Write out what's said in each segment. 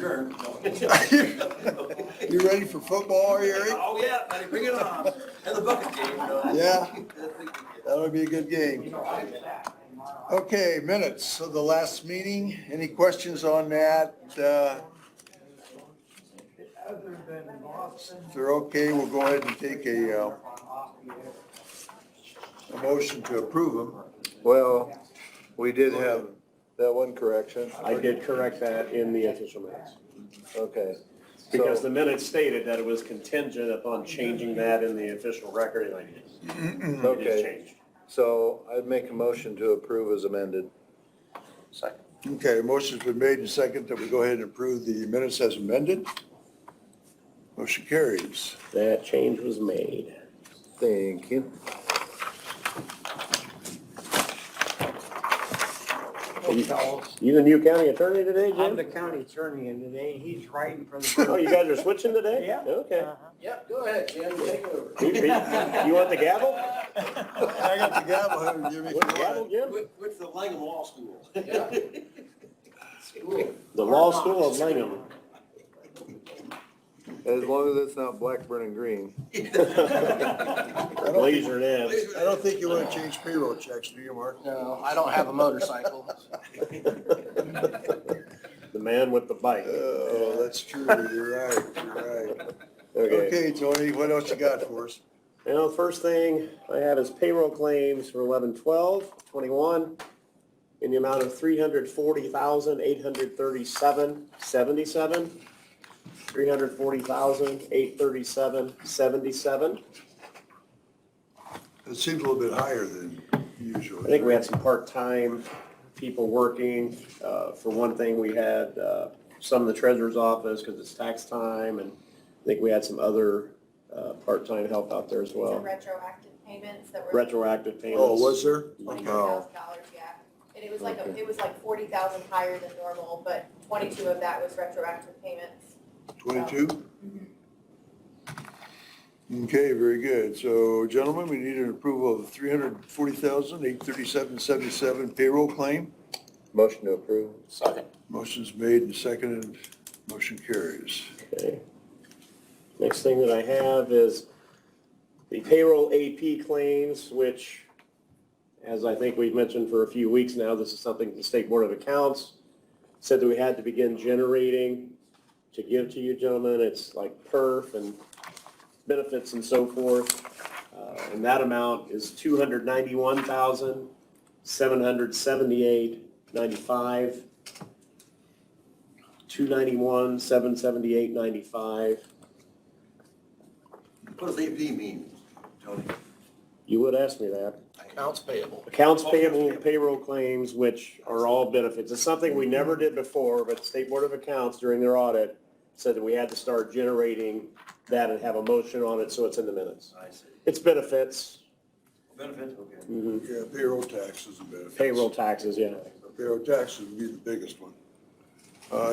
adjourn. You ready for football, are you, Eric? Oh, yeah, buddy, bring it on. And the bucket game. Yeah. That'll be a good game. Okay, minutes of the last meeting. Any questions on that? If they're okay, we'll go ahead and take a motion to approve them. Well, we did have that one correction. I did correct that in the official minutes. Okay. Because So- the minutes stated that it was contingent upon changing that in the official record, and I did. It is Okay, changed. so I'd make a motion to approve as amended. Second. Okay, motion's been made and second that we go ahead and approve the minutes as amended. Motion carries. That change was made. Thank you. You the new county attorney today, I'm the Jim? county attorney, and today he's writing for the. Oh, you guys are switching today? Yeah. Okay. Yep, go ahead, Jim, take over. You want the gavel? I got the gavel here, Jimmy. Want the gavel, Jim? Which the Langham Law School. The Law School of Langham. As long as it's not Blackburn and Green. Laser it in. I don't think you want to change payroll checks, do you, Mark? No, I don't have a motorcycle. The man with the bike. Oh, that's true, you're right, you're right. Okay. Okay, Tony, what else you got for us? Well, the first thing I have is payroll claims for 11/12/21 in the amount of $340,837.77. $340,837.77. It seems a little bit higher than usual. I think we had some part-time people working. For one thing, we had some in the treasurer's office because it's tax time, and I think we had some other part-time help out there as Some well. retroactive payments that were. Retroactive payments. Oh, was there? $22,000, yeah. And it was like, Okay. it was like 40,000 higher than normal, but 22 of that was retroactive payments. 22? Okay, very good. So, gentlemen, we need an approval of $340,837.77 payroll claim. Motion to approve. Second. Motion's made and seconded. Motion carries. Okay. Next thing that I have is the payroll AP claims, which, as I think we've mentioned for a few weeks now, this is something the State Board of Accounts said that we had to begin generating to give to you gentlemen. It's like perf and benefits and so forth. And that amount is $291,778.95. $291,778.95. What does AP mean, Tony? You would ask me that. Accounts payable. Accounts payable, payroll claims, which are all benefits. It's something we never did before, but the State Board of Accounts during their audit said that we had to start generating that and have a motion on it, so it's in the minutes. I see. It's benefits, Benefits, okay. Yeah, payroll taxes and benefits. payroll taxes, yeah. Payroll taxes would be the biggest one.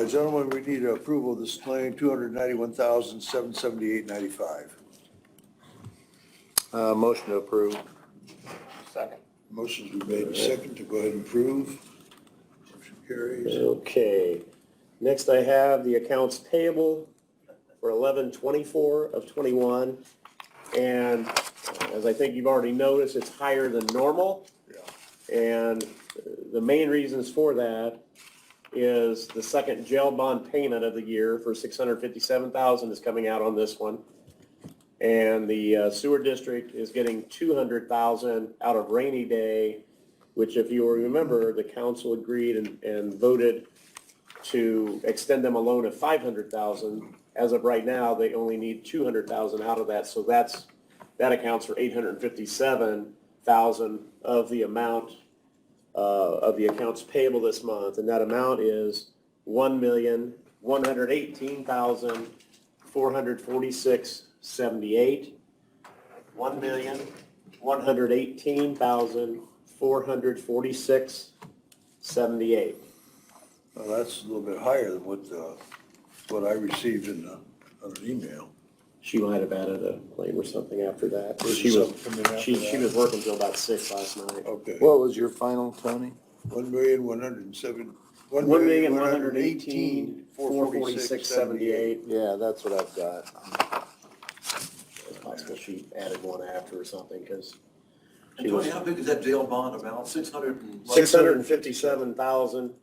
Gentlemen, we need approval of this claim, $291,778.95. Motion to approve. Second. Motion's been made and seconded to go ahead and approve. Motion carries. Okay. Next I have the accounts payable for 11/24/21. And as I think you've already noticed, it's higher than normal. Yeah. And the main reasons for that is the second jail bond payment of the year for $657,000 is coming out on this one. And the sewer district is getting $200,000 out of rainy day, which if you remember, the council agreed and voted to extend them a loan of $500,000. As of right now, they only need $200,000 out of that, so that accounts for $857,000 of the amount of the accounts payable this month, and that amount is $1,118,446.78. $1,118,446.78. Well, that's a little bit higher than what I received on an email. She might have added a claim or something after that. Was She there was, something coming after she that? was working till about 6 last night. Okay. What was your final, Tony? $1,118,446.78. Yeah, that's what I've got. It's possible she added one after or something, because And Tony, how big is that jail bond amount? 600 and? 657,000,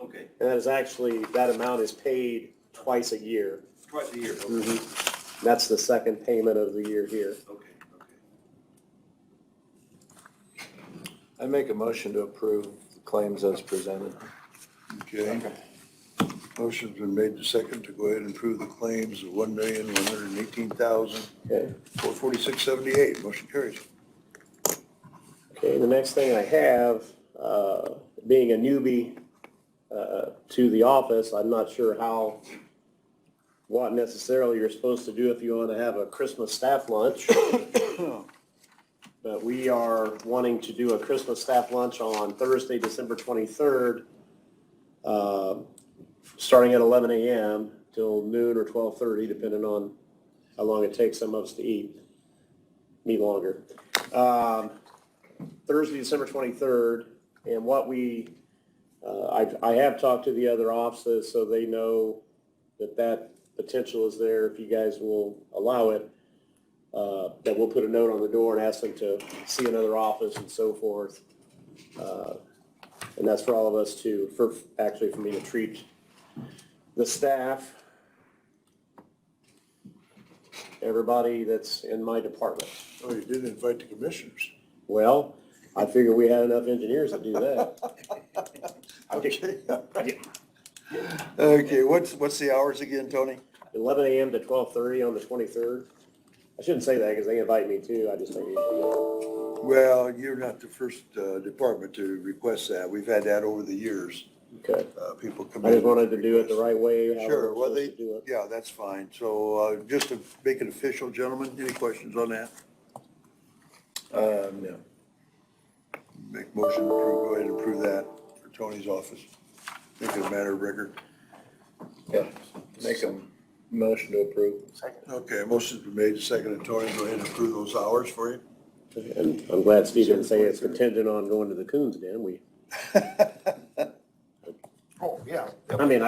Okay, and that is actually, that amount is paid twice a year. twice a year. Okay, Mhm. That's the second payment of the year here. okay. I make a motion to approve the claims as presented. Okay. Motion's been made to second to go ahead and approve the claims of $1,118,446.78. Motion carries. Okay, the next thing I have, being a newbie to the office, I'm not sure what necessarily you're supposed to do if you want to have a Christmas staff lunch. But we are wanting to do a Christmas staff lunch on Thursday, December 23rd, starting at 11 a.m. till noon or 12:30, depending on how long it takes some of us to eat. Me longer. Thursday, December 23rd, and what I have talked to the other offices, so they know that potential is there if you guys will allow it. That we'll put a note on the door and ask them to see another office and so forth. And that's for all of us for me to treat the staff, everybody that's in my department. Oh, you did invite the commissioners. Well, I figure we had enough engineers to do that. Okay, what's the hours again, Tony? 11 a.m. to 12:30 on the 23rd. I shouldn't say that because they invite me too. I just think you should go. Well, you're not the first department to request that. We've had that over the years. Okay. People come in. I just wanted to do it the right way. How Sure, we're well, supposed to do it. yeah, that's fine. So just to make it official, gentlemen, any questions on that? No. Make motion to approve, go ahead and approve that for Tony's office. Make it a matter of record. Yeah, make a motion to approve. Okay, motion's been made, seconded. Tony, go ahead and approve those hours for you. And I'm glad Steve didn't say it's contingent on going to the Coons Den. Oh, yeah. I mean,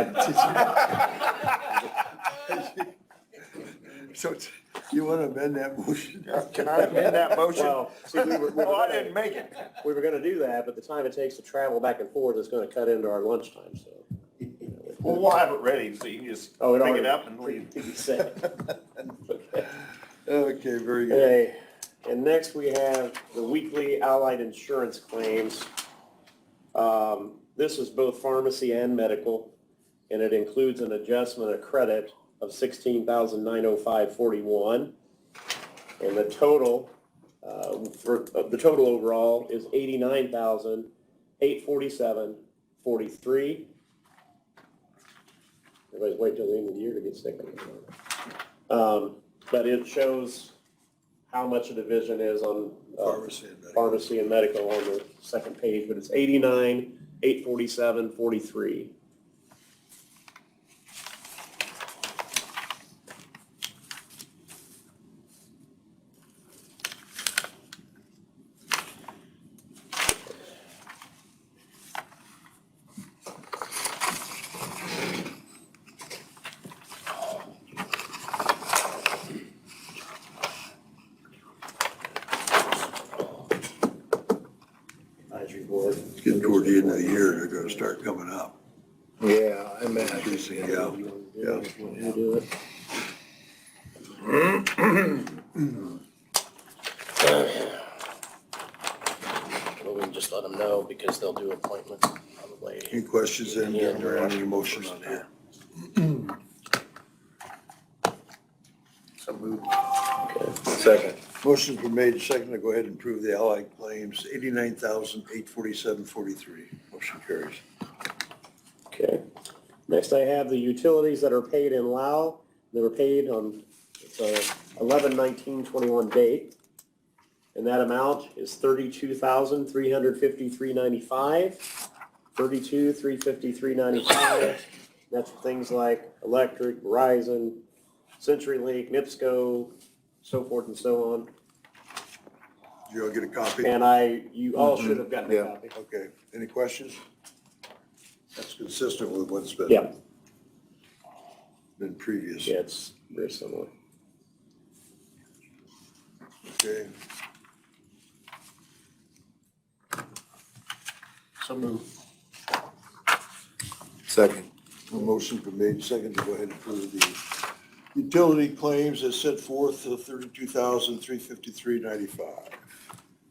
So you want to amend that motion? Can I amend that motion? well, see, we were Oh, I gonna- didn't make it. we were gonna do that, but the time it takes to travel back and forth is gonna cut into our lunchtime, so. Well, we'll have it ready, so you can just Oh, pick it up and leave. Okay, very good. Okay, and next we have the weekly allied insurance claims. This is both pharmacy and medical, and it includes an adjustment of credit of $16,905.41. And the total, the total overall is $89,847.43. Everybody's waiting till the end of the year to get sick. But it shows how much a division is on pharmacy and medical on the second page, but it's 89,847.43. Advisory board. It's getting toward the end of the year, they're gonna start coming up. Yeah, I imagine. Yeah, yeah. You do it. Well, we can just let them know because they'll do appointments probably. Any questions then, Yeah. or any motion on that? So move. Second. Motion's been made, second to go ahead and approve the allied claims, 89,847.43. Motion carries. Okay. Next I have the utilities that are paid in Lao. They were paid on, it's a 11/19/21 date. And that amount is $32,353.95, $32,353.95. That's for things like electric, Verizon, CenturyLink, NIPSCO, so forth and so on. Did you all get a copy? And you all should have gotten a Yeah. copy. Okay, any questions? That's consistent with what's been. Yeah. Been previous. Yeah, it's very similar. Okay. So move. Second. A motion been made, second to go ahead and approve the utility claims as set forth, $32,353.95.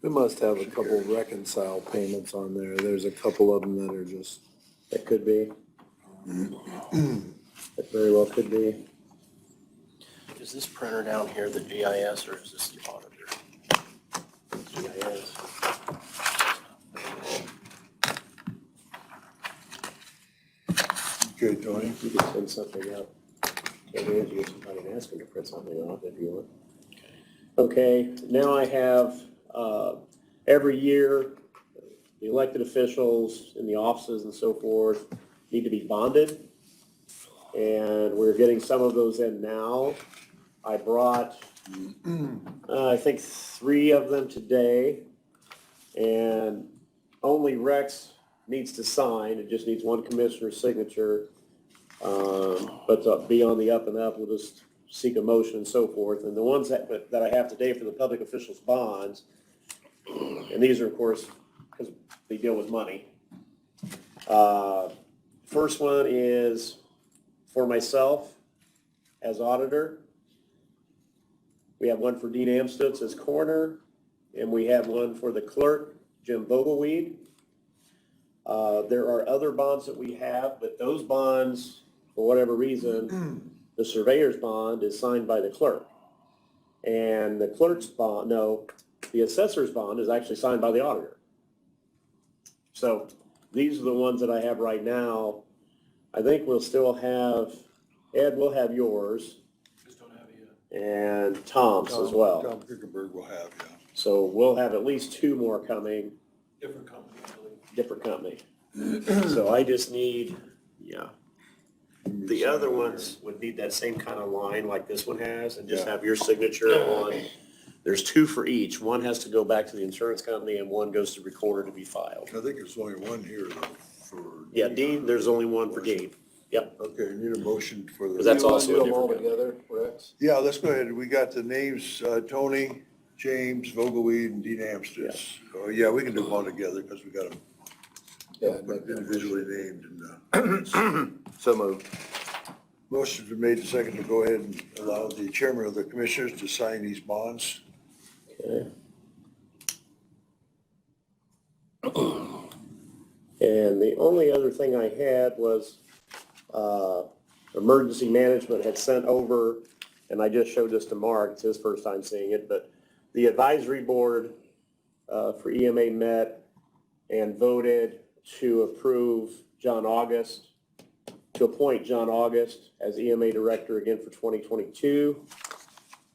We must have a couple reconcile payments on there. There's a couple of them that are just, That could be. That very well could be. Is this printer down here the GIS or is this the auditor? GIS. Okay, Tony. You can send something out. Maybe you get somebody and ask them to print something off if you want. Okay, now I have, every year, the elected officials in the offices and so forth need to be bonded. And we're getting some of those in now. I brought, I think 3 of them today. And only Rex needs to sign. It just needs one commissioner's signature. But to be on the up and up, we'll just seek a motion and so forth. And the ones that I have today for the public officials bonds, and these are, of course, because they deal with money. First one is for myself as auditor. We have one for Dean Amstutz as coroner, and we have one for the clerk, Jim Vogelweed. There are other bonds that we have, but those bonds, for whatever reason, the surveyor's bond is signed by the clerk. And the clerk's bond, no, the assessor's bond is actually signed by the auditor. So these are the ones that I have right now. I think we'll still have, Ed, we'll have yours. Just don't have it And Tom's as well. Tom Kickenberg will have, yeah. So we'll have at least 2 more coming, yet. Different company, I believe. different company. So I just need, yeah. The other ones would need that same kind of line like this one has, and just Yeah. have your signature on. There's 2 for each. One has to go back to the insurance company and one goes to recorder to be filed. I think there's only one here though for. Yeah, Dean, there's only one for Dean. Yep. Okay, need a motion for the. 'Cause that's You wanna also do a them all different together, Rex? Yeah, let's go ahead. We got the names, Tony, James, Vogelweed, and Dean Amstutz. Oh, yeah, we can do them all together because we got them Yeah, make that individually motion. named. So moved. Motion's been made to second to go ahead and allow the chairman of the commissioners to sign these bonds. Okay. And the only other thing I had was, emergency management had sent over, and I just showed this to Mark, it's his first time seeing it, but the advisory board, for EMA met and voted to approve John August, to appoint John August as EMA director again for 2022.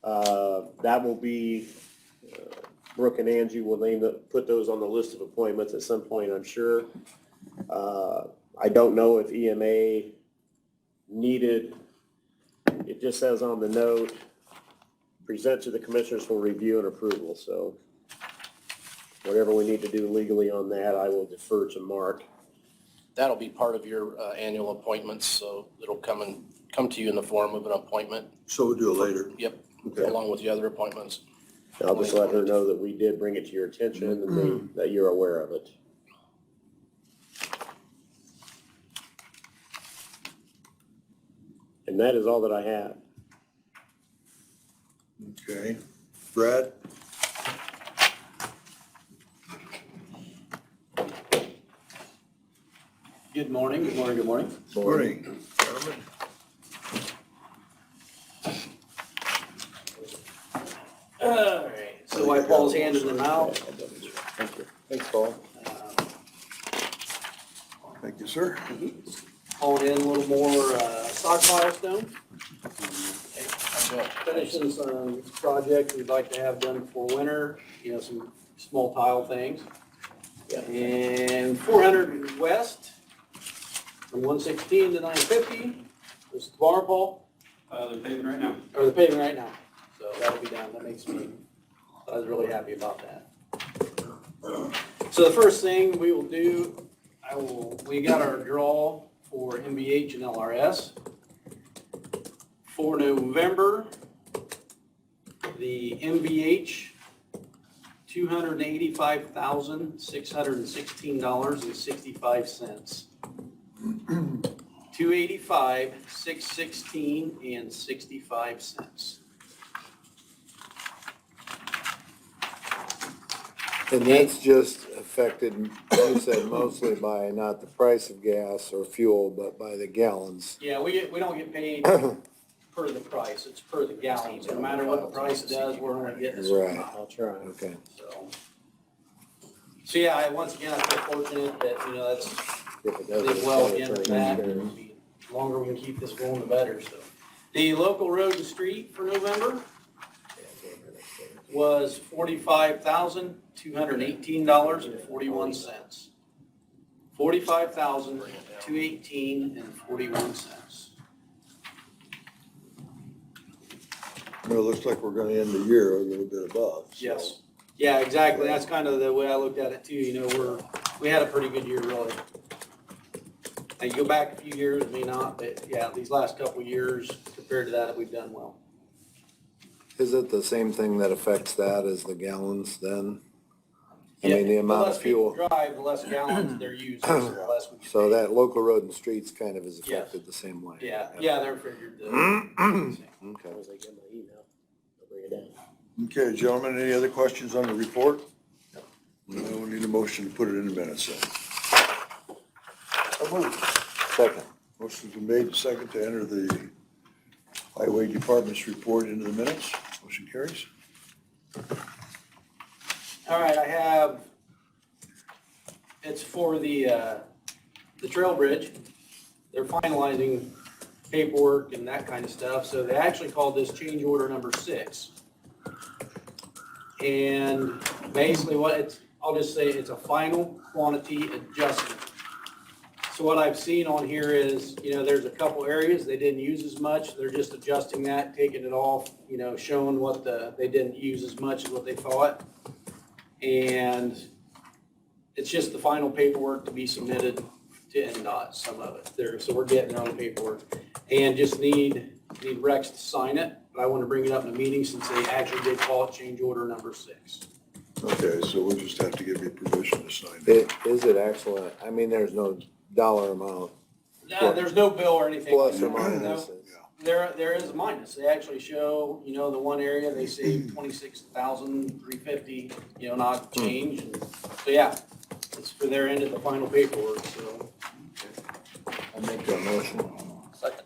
That will be, Brooke and Angie will put those on the list of appointments at some point, I'm sure. I don't know if EMA needed, it just says on the note, present to the commissioners for review and approval. So whatever we need to do legally on that, I will defer to Mark. That'll be part of your annual appointments, so it'll come to you in the form of an appointment. So we'll do it later. Yep, Okay. along with the other appointments. I'll just let her know that we did bring it to your attention and that you're aware of it. And that is all that I have. Okay. Brad? Good morning, good morning, good morning. Morning. Gentlemen. All right, so while Paul's handing them out, Thank you. Thanks, Paul. Thank you, sir. calling in a little more stockpile stone. Finishing some projects we'd like to have done before winter, you know, some small tile things. And 400 west, from 116 to 950, this is tomorrow, Paul? They're paving right now. Or the paving right now, so that'll be done, that makes me, I was really happy about that. So the first thing we will do, We got our draw for MBH and LRS. For November, the MBH, $285,616.65. 285,616.65. And that's just affected, you said mostly by not the price of gas or fuel, but by the gallons. Yeah, we don't get paid per the price, it's per the gallons. No matter what the price does, we're only getting this. Right. I'll try. Okay. So yeah, once again, I feel fortunate that, that's, If it doesn't, did well it's again with gonna that. turn. And the longer we can keep this going, the better, so. The local road and street for November was $45,218.41. $45,218.41. Well, it looks like we're gonna end the year a little bit above. so. Yes. Yeah, exactly. That's kind of the way I looked at it too. We had a pretty good year, really. Now, you go back a few years, it may not, but yeah, these last couple of years compared to that, we've done well. Is it the same thing that affects that as the gallons then? I Yeah, mean, the amount of fuel. The less people drive, the less gallons they're using, so the less we get So paid. that local road and streets kind of is Yes. affected the same way. Yeah, they're figured. Okay. As I get my email, I'll bring it down. Okay, gentlemen, any other questions on the report? No, we need a motion to put it in the minutes then. Second. Motion's been made, second to enter the Highway Department's report into the minutes. Motion carries. All right, it's for the trail bridge. They're finalizing paperwork and that kind of stuff, so they actually called this change order number 6. And basically I'll just say it's a final quantity adjustment. So what I've seen on here is, there's a couple areas they didn't use as much. They're just adjusting that, taking it off, showing what they didn't use as much as what they thought. And it's just the final paperwork to be submitted to NDOT, some of it there. So we're getting our own paperwork and just need Rex to sign it. But I want to bring it up in a meeting since they actually did call it change order number 6. Okay, so we'll just have to give you permission to sign it. Is it excellent? I mean, there's no dollar amount, No, there's no bill or anything. plus or No. minus. There is a minus. They actually show, the one area, they saved $26,350, not change. So yeah, it's for their end of the final paperwork, so. I'll make that motion.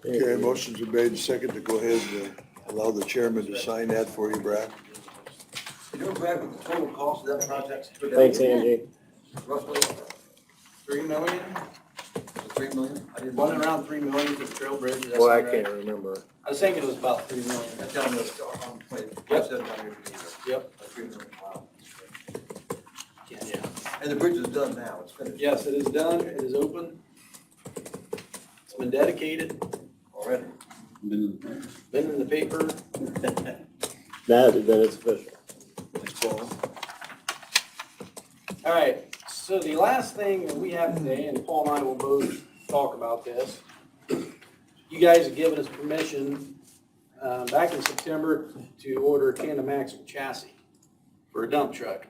Okay, motion's been made, second to go ahead and allow the chairman to sign that for you, Brad. You know, Brad, what the total cost of that project? Thanks, Angie. Roughly, 3 million, 3 million? I didn't. running around 3 million for the trail bridge. Does that Well, I sound right? can't remember. I was thinking it was about 3 million. That down was on 27 Yep. 3 million, wow. Yeah. And the bridge is done now, it's finished. Yes, it is done. It is open. It's been dedicated, Already. been in the paper. Then it's official. Thanks, Paul. All right, so the last thing that we have today, and Paul and I will both talk about this. You guys have given us permission back in September to order a tandem axle chassis for a dump truck.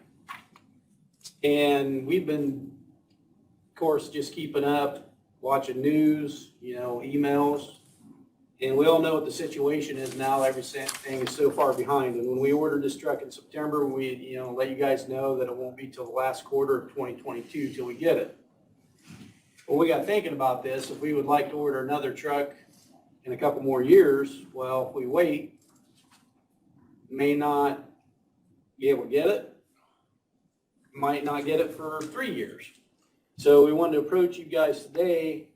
And we've been, of course, just keeping up, watching news, emails. And we all know what the situation is now. Everything is so far behind. And when we ordered this truck in September, we, let you guys know that it won't be till the last quarter of 2022 till we get it. Well, we got thinking about this. If we would like to order another truck in a couple more years, well, if we wait, may not be able to get it. Might not get it for 3 years. So we wanted to approach you guys today.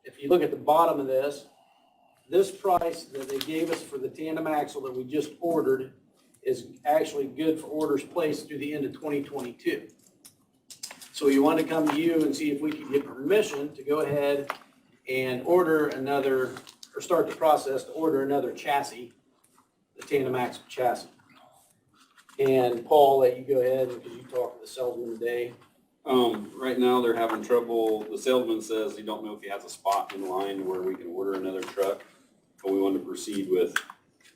If you look at the bottom of this price that they gave us for the tandem axle that we just ordered is actually good for orders placed through the end of 2022. So we wanted to come to you and see if we could get permission to go ahead and order another, or start the process to order another chassis, the tandem axle chassis. And Paul, let you go ahead because you talked to the salesman today. Right now, they're having trouble. The salesman says he don't know if he has a spot in line where we can order another truck. But we want to proceed with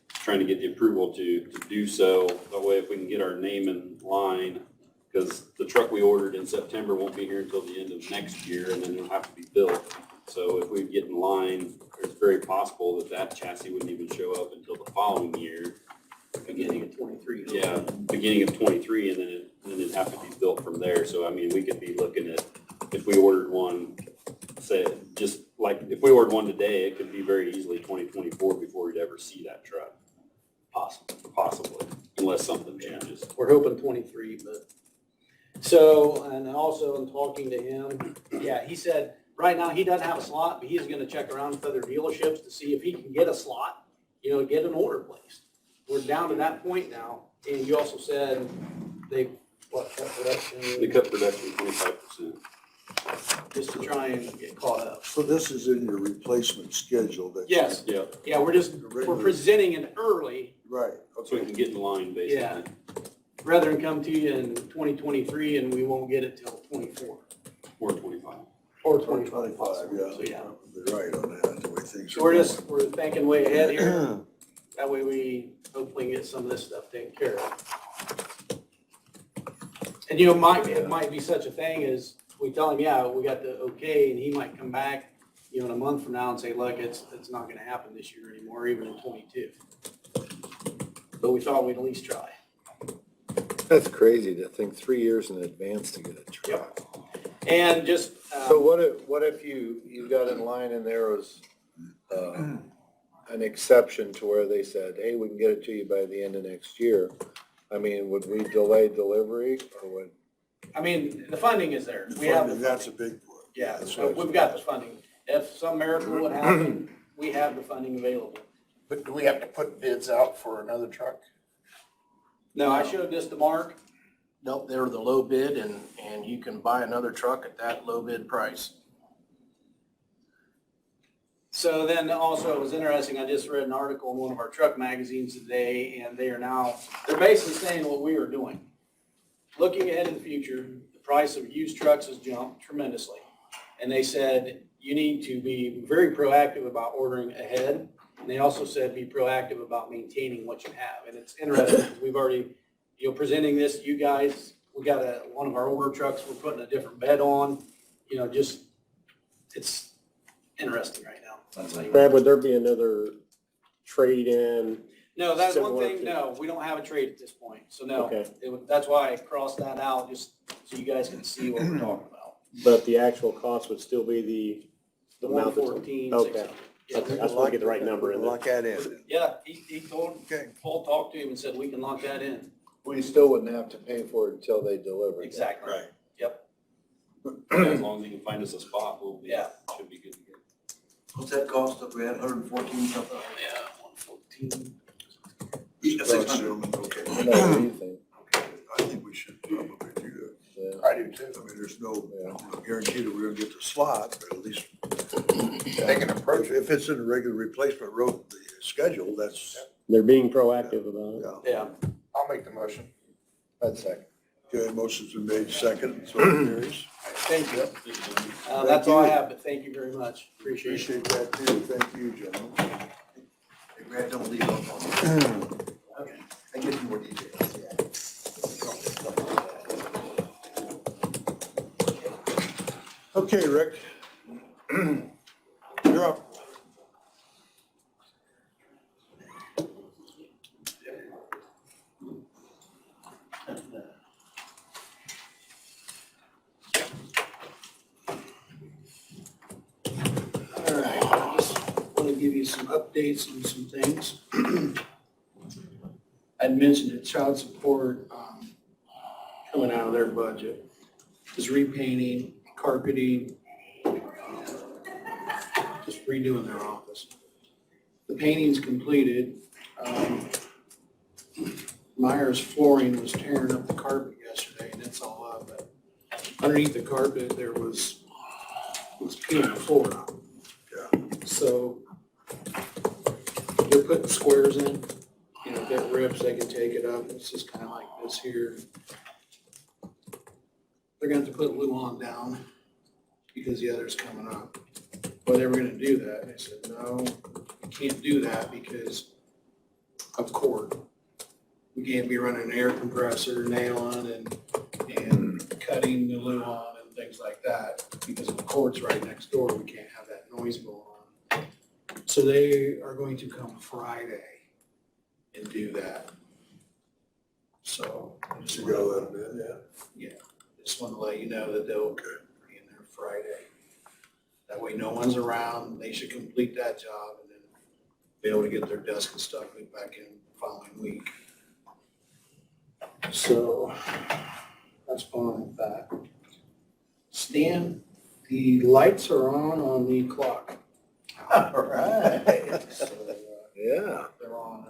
trying to get the approval to do so. That way, if we can get our name in line, because the truck we ordered in September won't be here until the end of next year, and then it'll have to be built. So if we get in line, it's very possible that that chassis wouldn't even show up until the following year. Beginning of 23. Yeah, beginning of 23, and then it'd have to be built from there. So, I mean, we could be looking at, if we ordered one, say, just like, if we ordered one today, it could be very easily 2024 before we'd ever see that truck. Possibly, unless something changes. We're hoping 23, but, so, and also in talking to him, yeah, he said, right now, he doesn't have a slot, but he's gonna check around with other dealerships to see if he can get a slot, get an order placed. We're down to that point now, and you also said they, cut production? They cut production 25%. Just to try and get caught up. So this is in your replacement schedule that. Yes, Yeah, yeah, we're presenting it early, Right, so we okay. can get in line, basically. yeah. Rather than come to you in 2023 and we won't get it till 24 Or 25. or 25, 2025. yeah. So, yeah. Probably right on that, the way things are. So we're thinking way ahead here. That way we hopefully get some of this stuff taken care of. And it might be such a thing as we tell him, yeah, we got the okay, and he might come back, in a month from now and say, look, it's not gonna happen this year anymore, even in 22. But we thought we'd at least try. That's crazy to think 3 years in advance to get a truck. And just, So what if you got in line and there was, an exception to where they said, hey, we can get it to you by the end of next year? I mean, would we delay delivery or would? the funding is there. We have the That's a funding. big one. Yeah, That's so right. we've got the funding. If some miracle would happen, we have the funding available. But do we have to put bids out for another truck? No, I showed this to Mark. Nope, they're the low bid and you can buy another truck at that low bid price. So then also it was interesting, I just read an article in one of our truck magazines today, and they're basically saying what we were doing. Looking ahead in the future, the price of used trucks has jumped tremendously. And they said, you need to be very proactive about ordering ahead. And they also said, be proactive about maintaining what you have. And it's interesting, because we've already, presenting this to you guys. We got one of our older trucks, we're putting a different bed on, it's interesting right now. That's how you- Brad, would there be another trade-in? No, that's one Similar thing, to- no, we don't have a trade at this point, so no. Okay. That's why I crossed that out, just so you guys can see what we're talking about. But the actual cost would still be the The amount that's. 114, Okay. 600. Yeah. Okay, I just want to get the right number in there. Lock that in. Yeah, he told, Okay. Paul talked to him and said, we can lock that in. We still wouldn't have to pay for it until they deliver it. Exactly. Right. Yep. As long as you can find us a spot, Yeah. should be good to go. What's that cost up, we had 114 something? Yeah, 114. Each 600. Okay. What do you think? I think we should probably do that. Yeah. I do too. I mean, there's no guarantee that we're gonna get the slot, but at least. They can approach it. If it's in a regular replacement road schedule, that's, They're being proactive about it. yeah. Yeah. I'll make the motion. That's second. Okay, motion's been made second, so it carries. Thank you. That's all I have, but thank you very much. Appreciate it. Appreciate that too. Thank you, gentlemen. Hey, Brad, don't leave off on it. Okay, I get you more details, yeah. Okay, Rick. You're up. All right, I just want to give you some updates on some things. I'd mentioned that child support, coming out of their budget, is repainting, carpeting, just redoing their office. The painting's completed. Myers flooring was tearing up the carpet yesterday, and it's all up, but underneath the carpet, there was peeling the floor out. So they're putting squares in, if it rips, they can take it up. It's just kind of like this here. they're gonna have to put Luan down because the other's coming up. Well, they were gonna do that, and I said, no, you can't do that because of cord. We can't be running an air compressor, nailing and cutting the Luan and things like that, because of the cord's right next door, we can't have that noise going on. So they are going to come Friday and do that. So. I just wanna- Yeah, just want to let you know that they'll be in there Friday. That way no one's around, they should complete that job and then be able to get their desk and stuff moved back in the following week. So, that's fine with that. Stan, the lights are on the clock. All right. So, Yeah. they're on,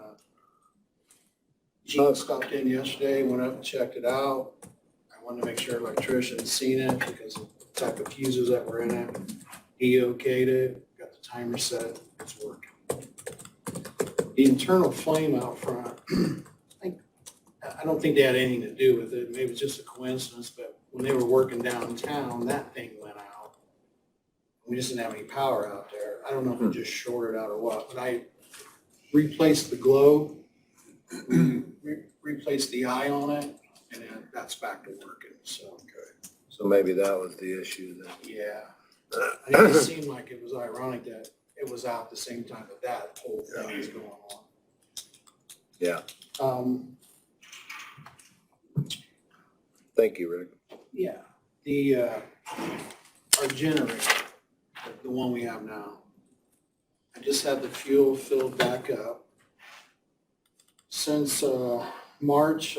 Gene stopped in yesterday, went up and checked it out. I wanted to make sure electrician's seen it because of the type of fuses that were in it. He okayed it, got the timer set, it's working. The internal flame out front, I don't think they had anything to do with it, maybe it's just a coincidence, but when they were working downtown, that thing went out. We just didn't have any power out there. I don't know if it just shorted out or what, but I replaced the globe, replaced the eye on it, and then that's back to working, so. So maybe that was the issue then. Yeah. It just seemed like it was ironic that it was out at the same time that whole thing was going on. Yeah. Thank you, Rick. Yeah, the, our generator, the one we have now, I just had the fuel filled back up. Since, March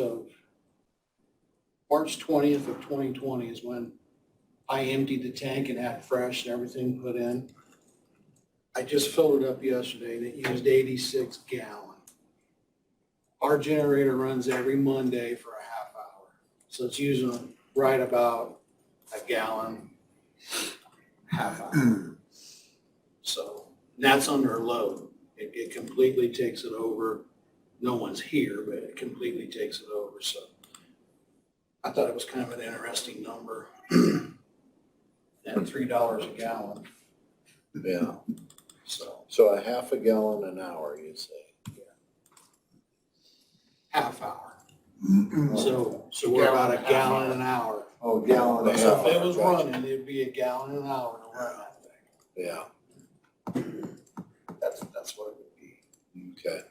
20th of 2020 is when I emptied the tank and had fresh and everything put in. I just filled it up yesterday and it used 86 gallon. Our generator runs every Monday for a half hour. So it's using right about a gallon, half hour. So that's under load. It completely takes it over. No one's here, but it completely takes it over. So I thought it was kind of an interesting number. At $3 a gallon. Yeah. So a half a gallon an hour, you say? half hour. So we're about a gallon an hour. Oh, gallon and a So half. if it was running, it'd be a gallon an hour to run that thing. Yeah, That's what it would be. okay.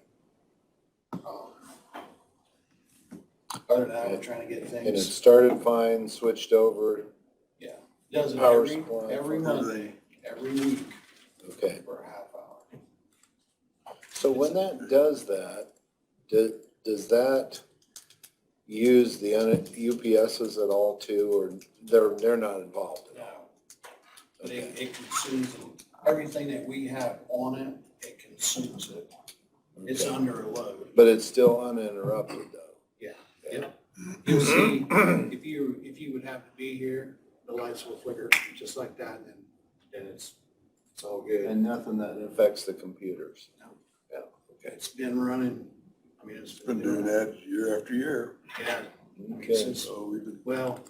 Other than that, we're trying to get And it things, started fine, switched over, does it power every supply. Monday, every week Okay. for a half hour. So when that does that, does that use the UPSs at all too, or they're not involved at all? No, but Okay. it consumes everything that we have on it, it consumes it. It's Okay. under a load. But it's still uninterrupted though? Yeah. You'll see, if you would have to be here, the lights will flicker just like that, and then it's all good. And nothing that affects the computers? No. Yeah, okay. It's been running, I mean, it's Been doing that year after year. Yeah, Okay. since, So we've been. well,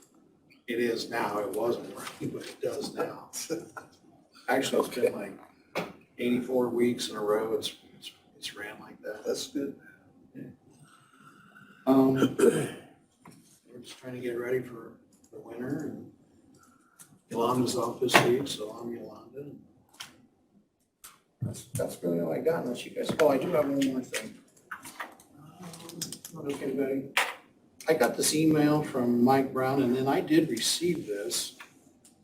it is now, it wasn't running, but it does now. Actually, it's been like 84 weeks in a row, it's ran like that. That's good. We're just trying to get ready for the winter, and Yolanda's off this week, so I'm Yolanda. That's really all I got, unless you guys, oh, I do have one more thing. Okay, buddy. I got this email from Mike Brown, and then I did receive this.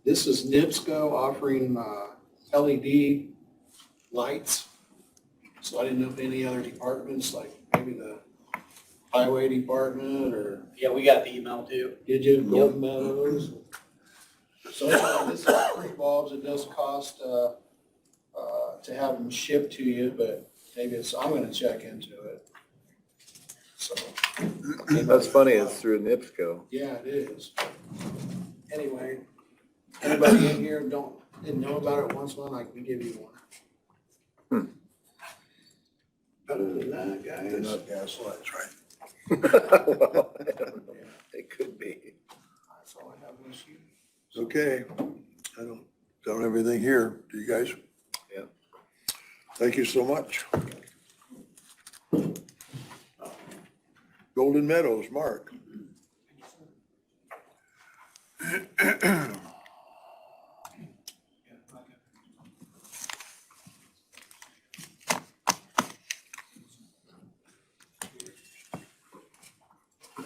This is NIPSCO offering LED lights. So I didn't know if any other departments, like maybe the highway department, or Yeah, we got the email too. did you, Golden Meadows? So anyway, this is 3 bulbs. It does cost to have them shipped to you, but maybe I'm gonna check into it. So. That's funny, it's through NIPSCO. Yeah, it is. Anyway, anybody in here didn't know about it once, I can give you one. Other than that, They're guys, not gas lights, right? Well, I don't know. It could be. that's all I have this Okay, I don't have anything here. Do you guys? Yeah. Thank you so much. Golden Meadows, Mark.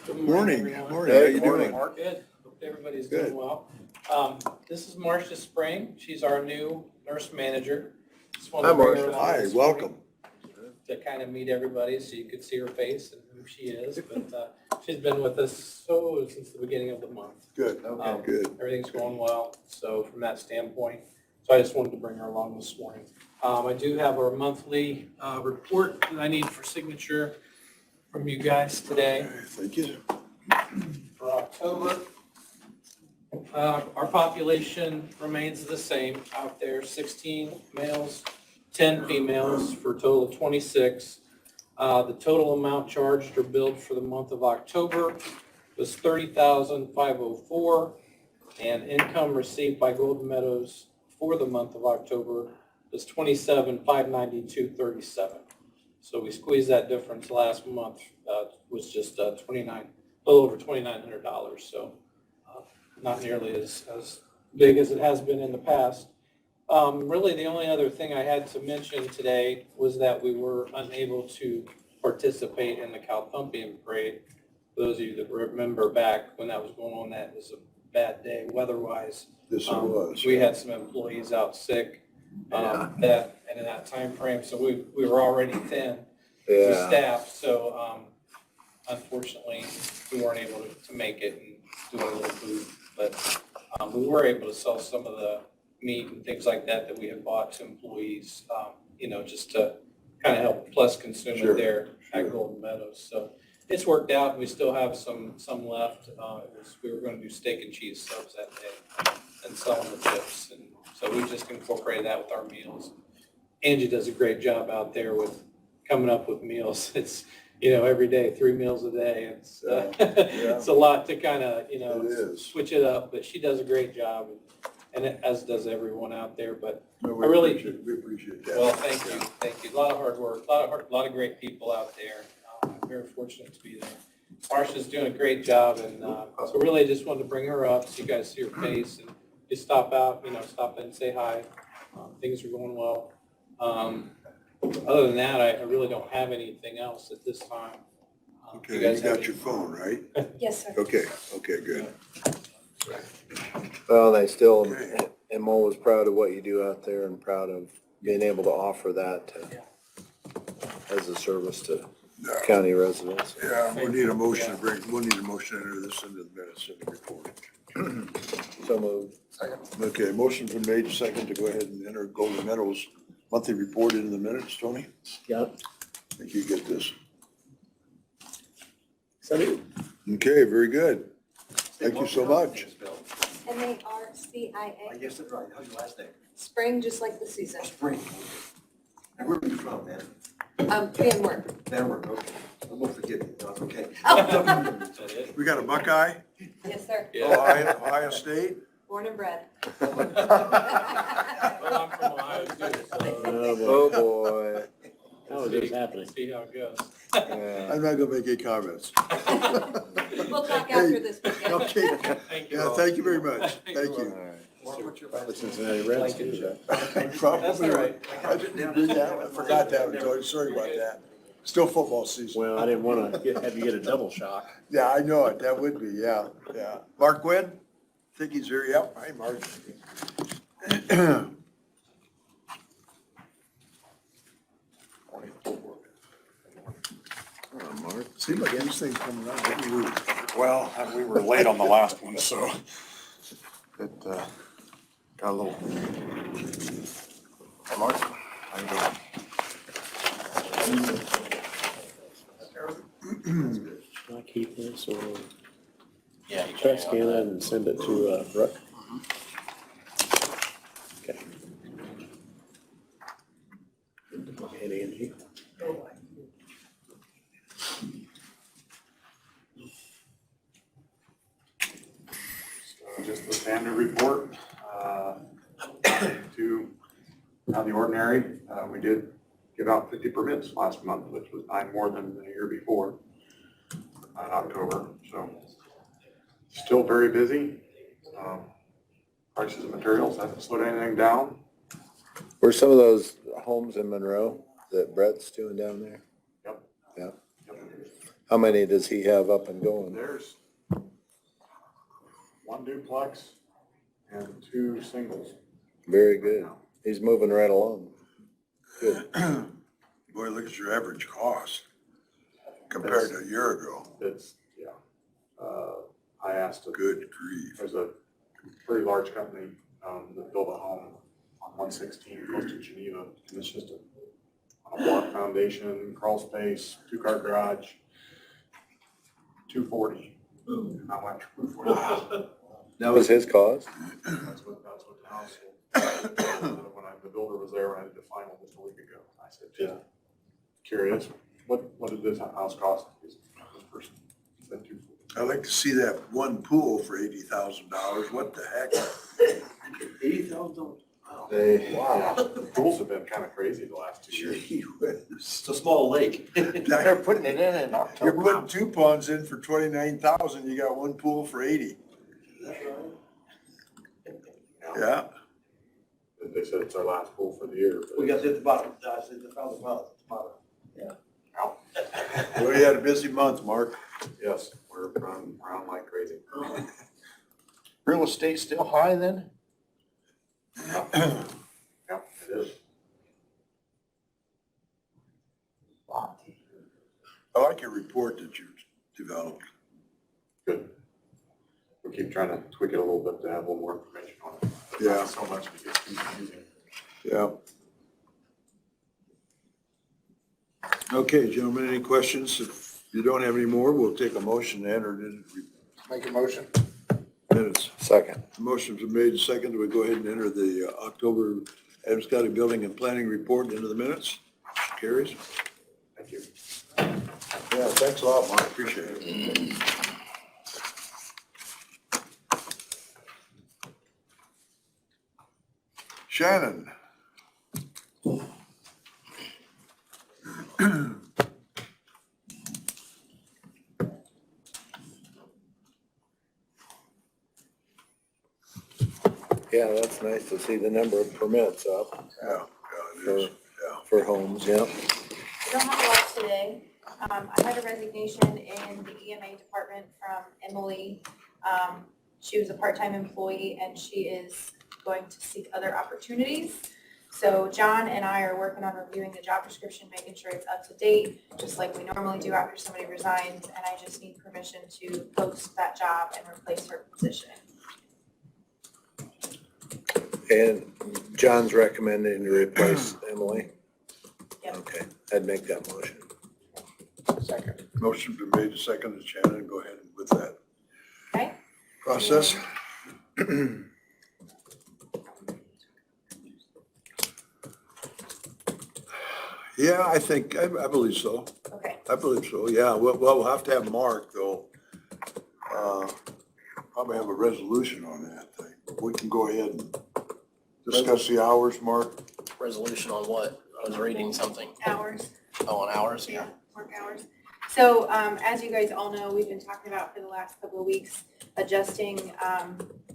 Good Morning, everyone. morning, how Hey, you morning. doing? Good, hope everybody's Good. doing well. This is Marcia Spring, she's our new nurse manager. Just wanted to Hi, bring her Marcia. along Hi, this morning welcome. To kind of meet everybody, so you could see her face and who she is, but she's been with us since the beginning of the month. Good, Um, good. Everything's going well, so from that standpoint, so I just wanted to bring her along this morning. I do have our monthly report that I need for signature from you guys today. Thank you. For October. Our population remains the same out there, 16 males, 10 females, for a total of 26. The total amount charged or billed for the month of October was $30,504, and income received by Golden Meadows for the month of October was $27,592.37. So we squeezed that difference last month, was just a little over $2,900, so not nearly as big as it has been in the past. Really, the only other thing I had to mention today was that we were unable to participate in the Cowpumpian Parade. For those of you that remember back when that was going on, that was a bad day weather-wise. This it was. We had some employees out sick in that time frame, so we were already thin with Yeah, staff, so unfortunately, we weren't able to make it and do a little food. But we were able to sell some of the meat and things like that we had bought to employees, just to kind of help plus consume Sure, it there sure. at Golden Meadows. So it's worked out. We still have some left. We were going to do steak and cheese subs that day and selling the chips. And so we just incorporated that with our meals. Angie does a great job out there with coming up with meals. It's, every day, 3 meals a day. It's, it's a lot to kind of, It is. switch it up, but she does a great job, and as does everyone out there. But No, I really- we appreciate that. well, thank you. A lot of hard work, a lot of great people out there. I'm very fortunate to be there. Marcia's doing a great job, and so really just wanted to bring her up so you guys see her face and just stop out, stop in and say hi. Things are going well. Other than that, I really don't have anything else at this time. Okay, guys you have got your phone, right? Yes, sir. Okay, good. well, and I still Okay. am always proud of what you do out there and proud of being able to offer that as a service to county residents. Yeah, we'll need a motion to enter this into the minutes of the report. So moved. Okay, motion been made, second, to go ahead and enter Golden Meadows monthly report into the minutes. Tony, Yep. I think you get this. So do. Okay, very good. Thank you so much. I guess that's right. How's your last name? Spring, just like the season. Spring. And where are you from, man? Van Wert. Van Wert, okay. I won't forget you. No, it's okay. We got a Buckeye, Yes, sir. Ohio State. Born and bred. Well, I'm from Ohio too, so Oh, boy. How is this happening? see how it goes. Yeah. I'm not gonna make any comments. We'll talk after this weekend. Okay, Thank you yeah, all. thank you very much. Thank All you. right. Probably Cincinnati Reds too. Probably. That's all right. I didn't read that one. I forgot that one, Tony. Sorry about that. Still football season. Well, I didn't want to have you get a double shock. Yeah, I know it. That would be, yeah. Mark Quinn? Think he's here. Yep. Hi, Mark. Mark. Seems like these things coming out every week. Well, we were late on the last one, so it got a little. Hey, Mark. How you doing? Can I keep this or Yeah, you try can. to scan it and send it to Brooke? Okay. Go ahead, Angie. Just the standard report. of the ordinary. We did give out 50 permits last month, which was 9 more than the year before, in October. So still very busy. Prices of materials haven't slowed anything down. Were some of those homes in Monroe that Brett's doing down there? Yep. Yeah. Yep. How many does he have up and going? There's 1 duplex and 2 singles. Very good. He's moving right along. Good. Boy, look at your average cost compared to a year ago. It's, yeah. I asked, Good grief. there's a pretty large company that built a home on 116 close to Geneva. And it's just on a block foundation, crawl space, 2-car garage, 240. And I went, 240. That was his cost? That's what the house sold. When the builder was there, I did the final just a week ago. I said, just curious, what did this house cost this person? He said 240. I'd like to see that one pool for $80,000. What the heck? $80,000. Wow. Pools have been kind of crazy the last 2 years. Gee whiz. It's a small lake. They're putting it in October. You're putting 2 ponds in for 29,000. You got one pool for 80. Yeah. They said it's our last pool for the year. but We got it at the bottom, I said, the bottom, at the bottom. Well, you had a busy month, Mark. Yes, we're running around like crazy. Real estate still high then? Yeah, it is. Wow. I like your report that you developed. Good. We keep trying to tweak it a little bit to have a little more information on it. Yeah. Not so much it gets confusing. Yeah. Okay, gentlemen, any questions? If you don't have any more, we'll take a motion to enter it in Make a motion. minutes. Second. Motion's been made, second. Do we go ahead and enter the October Adams County Building and Planning Report into the minutes? Carries. Thank you. Yeah, thanks a lot, Mark. Appreciate it. Shannon. Yeah, that's nice to see the number of permits up Yeah, it is. Yeah. for homes, yeah. We don't have a lot today. I had a resignation in the EMA department from Emily. She was a part-time employee and she is going to seek other opportunities. So John and I are working on reviewing the job description, making sure it's up to date, just like we normally do after somebody resigns. And I just need permission to post that job and replace her position. And John's recommending to replace Emily? Yep. Okay, I'd make that motion. Second. Motion's been made, seconded. Shannon, go ahead with that Okay? process. Yeah, I think, I believe so. Okay. I believe so, yeah. We'll have to have Mark, though. Probably have a resolution on that thing. We can go ahead and discuss the hours, Mark. Resolution on what? I was reading something. Hours. Oh, on hours, yeah. Work hours. So as you guys all know, we've been talking about for the last couple of weeks, adjusting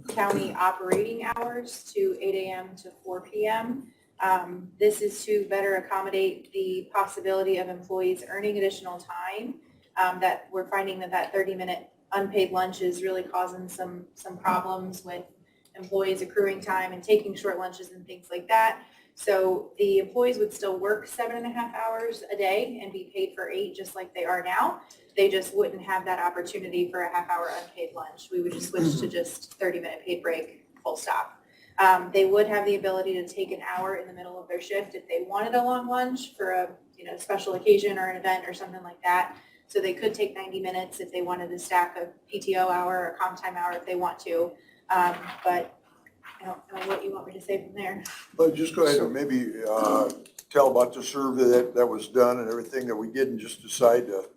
county operating hours to 8 a.m. to 4 p.m. This is to better accommodate the possibility of employees earning additional time. That we're finding that 30-minute unpaid lunch is really causing some problems with employees accruing time and taking short lunches and things like that. So the employees would still work 7.5 hours a day and be paid for 8 just like they are now. They just wouldn't have that opportunity for a half-hour unpaid lunch. We would just switch to just 30-minute paid break, full stop. They would have the ability to take an hour in the middle of their shift if they wanted a long lunch for a special occasion or an event or something like that. So they could take 90 minutes if they wanted to stack a PTO hour or a comp time hour if they want to. But I don't know what you want me to say from there. But just go ahead and maybe tell about the survey that was done and everything that we didn't just decide to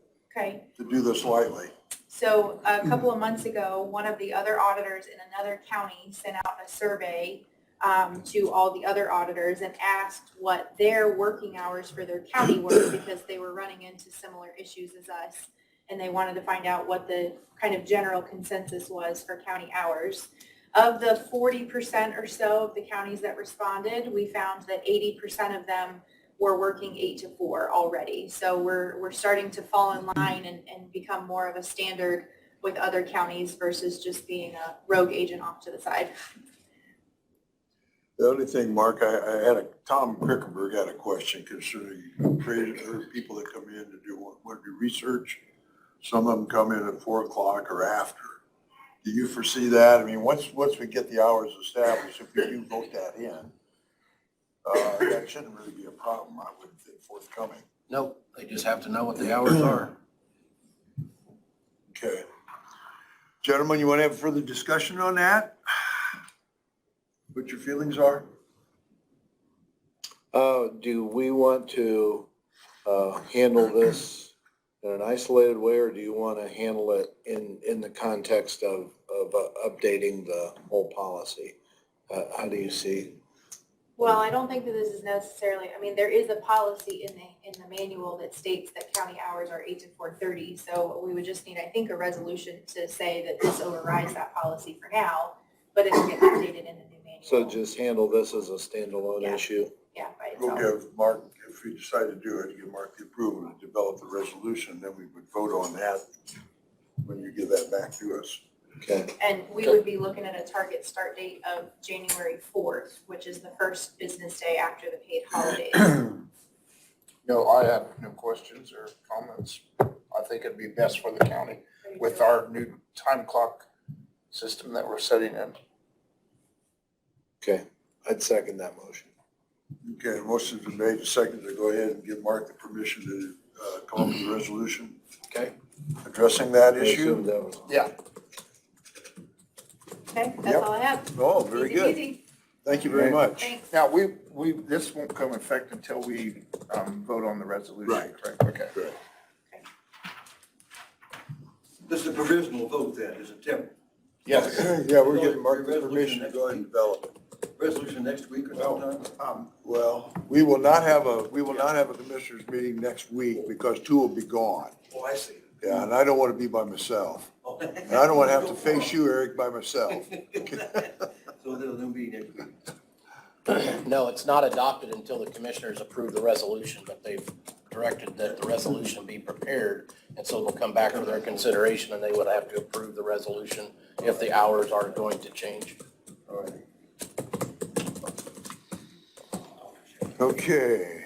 do this lightly. So a couple of months ago, one of the other auditors in another county sent out a survey to all the other auditors and asked what their working hours for their county were, because they were running into similar issues as us. And they wanted to find out what the kind of general consensus was for county hours. Of the 40% or so of the counties that responded, we found that 80% of them were working 8 to 4 already. So we're starting to fall in line and become more of a standard with other counties versus just being a rogue agent off to the side. The only thing, Mark, Tom Krickenberg had a question concerning people that come in to want to do research. Some of them come in at 4 o'clock or after. Do you foresee that? I mean, once we get the hours established, if we do vote that in, that shouldn't really be a problem, I wouldn't think, forthcoming. Nope, they just have to know what the hours are. Okay. Gentlemen, you want to have further discussion on that? What your feelings are? Do we want to handle this in an isolated way, or do you want to handle it in the context of updating the whole policy? How do you see? Well, I don't think that this is necessarily, I mean, there is a policy in the manual that states that county hours are 8 to 4:30. So we would just need, I think, a resolution to say that this overrides that policy for now, but it'll get updated in the new manual. So just handle this as a standalone Yeah. issue? Yeah, by We'll itself. give Mark, if we decide to do it, give Mark the approval to develop the resolution, then we would vote on that when you give that back to us. Okay. And we would be looking at a target start date of January 4th, which is the first business day after the paid holidays. No, I have no questions or comments. I think it'd be best for the county with our new time clock system that we're setting in. Okay, I'd second that motion. Okay, motion's been made, second to go ahead and give Mark the permission to come up with a resolution. Okay. Addressing that I issue. assume that was- Yeah. Okay, that's Yep. all I have. Oh, very Easy good. peasy. Thank you very much. Thanks. Now, this won't come in effect until we vote on the resolution, Right. correct? Okay. Correct. This is a provisional vote then, is it, Tim? Yes. Yeah, we're getting Mark the permission to go ahead and develop it. Resolution next week or sometime? Well, we will not have a commissioners meeting next week because 2 will be gone. Oh, I see. Yeah, and I don't want to be by myself. Oh. And I don't want to have to face you, Eric, by myself. So there'll be next week. No, it's not adopted until the commissioners approve the resolution, but they've directed that the resolution be prepared. And so it'll come back for their consideration and they would have to approve the resolution if the hours are going to change. All right. Okay.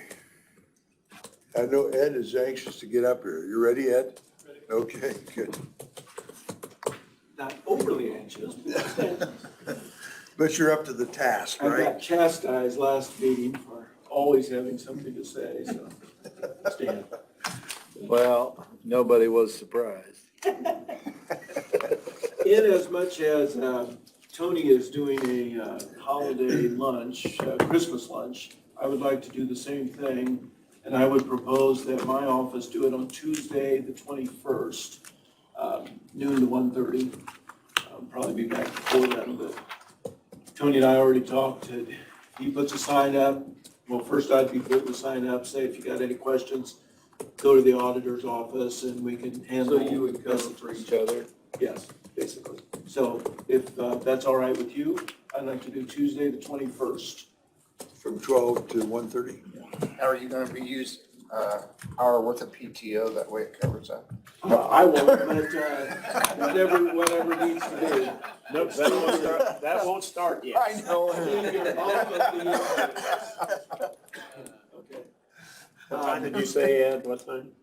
I know Ed is anxious to get up here. You ready, Ed? Ready. Okay, good. Not overly anxious, but But you're up to the task, I right? got chastised last meeting for always having something to say, so. Stand. Well, nobody was surprised. In as much as Tony is doing a holiday lunch, Christmas lunch, I would like to do the same thing. And I would propose that my office do it on Tuesday, the 21st, noon to 1:30. I'll probably be back before then, but Tony and I already talked. He puts a sign up. Well, first I'd be putting a sign up, say if you got any questions, go to the auditor's office and we can handle. So you would cover for each other? Yes, basically. So if that's all right with you, I'd like to do Tuesday, the 21st. From 12 to 1:30? Are you gonna be using, hour worth of PTO? That way it covers that. I won't, but whatever needs to be. Nope, that won't start yet. I know. In your office. Okay. What time did you say, Ed? What time?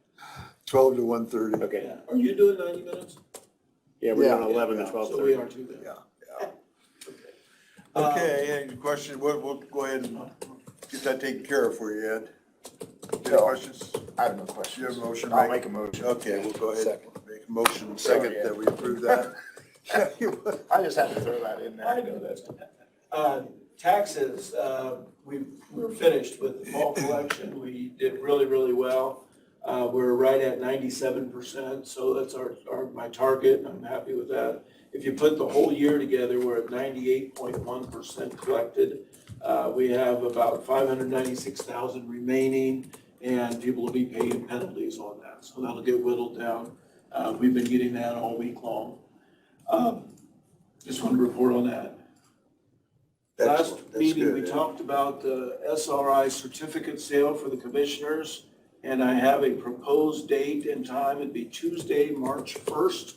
12 to 1:30. Okay. Yeah. Are you doing 90 minutes? Yeah, we're Yeah, doing 11 to yeah. 12:30. So we are too then. Yeah, yeah. Okay, any questions? We'll go ahead and get that taken care of for you, Ed. Any No. questions? I have no Do you questions. have a motion? I'll Mike? make a motion. Okay, we'll go ahead Second. and make a motion second that we approve that. I just had to throw that in I there. know that. Taxes, we're finished with the fall collection. We did really, really well. We're right at 97%, so that's my target, and I'm happy with that. if you put the whole year together, we're at 98.1% collected. We have about 596,000 remaining, and people will be paying penalties on that. So that'll get whittled down. We've been getting that all week long. Just want to report on that. Last Excellent. That's meeting, good, we yeah. talked about the SRI certificate sale for the commissioners, and I have a proposed date and time. It'd be Tuesday, March 1st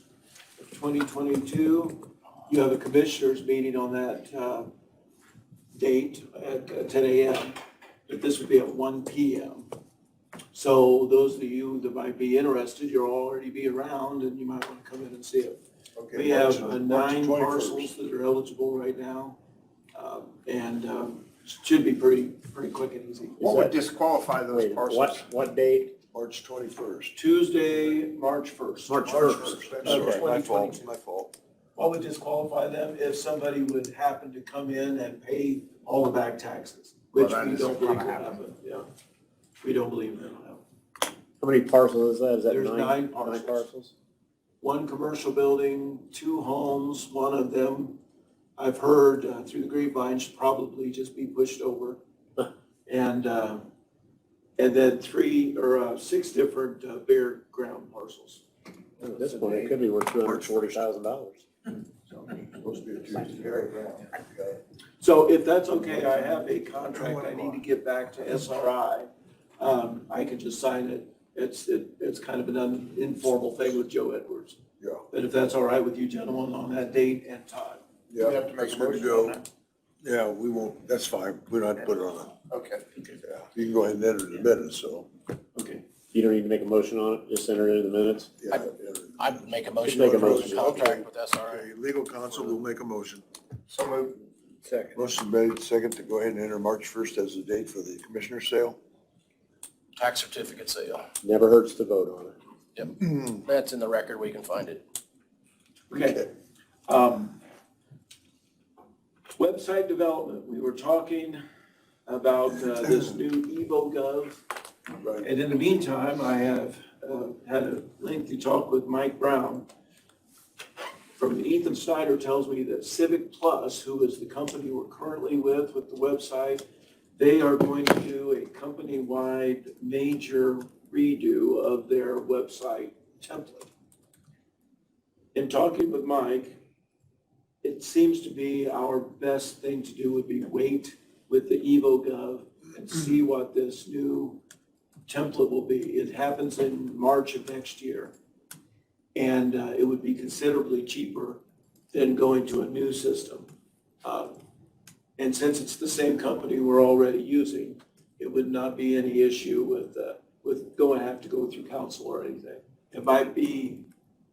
of 2022. You have a commissioners meeting on that date at 10 a.m., but this would be at 1 p.m. So those of you that might be interested, you'll already be around, and you might want to come in and see it. Okay, We have March 9 21st. parcels that are eligible right now, and should be pretty quick and easy. What would disqualify those Wait, parcels? what date? March 21st. Tuesday, March 1st. March 1st. That's Okay. my fault, 2022. my fault. What would disqualify them? If somebody would happen to come in and pay all the back taxes, which Well, that we don't isn't believe gonna will happen. happen, yeah. We don't believe that'll happen. How many parcels is that? Is that There's 9? 9 parcels. 9 parcels? 1 commercial building, 2 homes, one of them, I've heard through the grapevine, should probably just be pushed over. And then 6 different bare ground parcels. At this point, it could be worth $240,000. Supposed to be a Tuesday. So if that's okay, I have a contract I need to get back to SRI. I can just sign it. It's kind of an informal thing with Joe Edwards. Yeah. But if that's all right with you gentlemen on that date and time. Yeah, We have to make that's a good to motion go. on that. Yeah, we won't, that's fine. We don't have to put it on Okay. yeah. You can go ahead and enter the minutes, so. Okay. You don't need to make a motion on it, just enter it in the minutes. Yeah, I'd make a motion Make to a approve motion. the contract with SRI. Okay, legal counsel will make a motion. So moved. Second. Motion made, second to go ahead and enter March 1st as the date for the commissioner sale. Tax certificate sale. Never hurts to vote on it. Yep. That's in the record. We can find it. Okay. Website development, we were talking about this new EvoGov. Right. And in the meantime, I have had a lengthy talk with Mike Brown. From Ethan Snyder tells me that Civic Plus, who is the company we're currently with the website, they are going to do a company-wide major redo of their website template. In talking with Mike, it seems to be our best thing to do would be wait with the EvoGov and see what this new template will be. It happens in March of next year. And it would be considerably cheaper than going to a new system. And since it's the same company we're already using, it would not be any issue with have to go through council or anything. It might be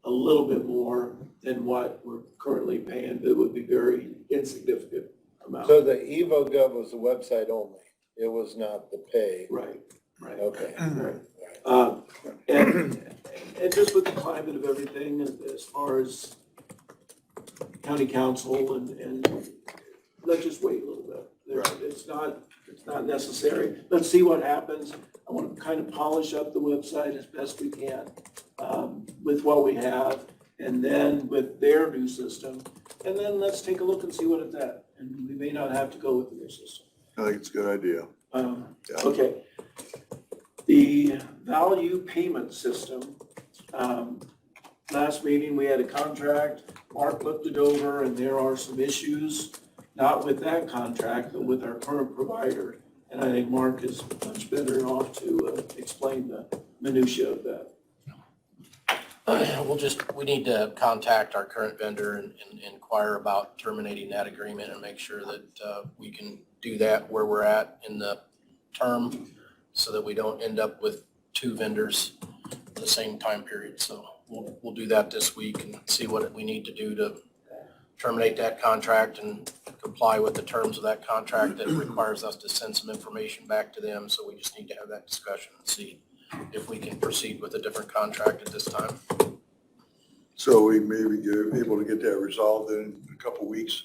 a little bit more than what we're currently paying, but it would be very insignificant amount. So the EvoGov was the website only. It was not the pay. Right. Okay. And just with the climate of everything, as far as county council and let's just wait a little bit. It's not necessary. Let's see what happens. I want to kind of polish up the website as best we can with what we have, and then with their new system. And then let's take a look and see what it's at. And we may not have to go with the new system. I think it's a good idea. Okay. The value payment system, last meeting, we had a contract, Mark looked it over, and there are some issues, not with that contract, but with our current provider. And I think Mark is much better off to explain the minutia of that. We need to contact our current vendor and inquire about terminating that agreement and make sure that we can do that where we're at in the term so that we don't end up with 2 vendors at the same time period. So we'll do that this week and see what we need to do to terminate that contract and comply with the terms of that contract that requires us to send some information back to them. So we just need to have that discussion and see if we can proceed with a different contract at this time. So we may be able to get that resolved in a couple weeks,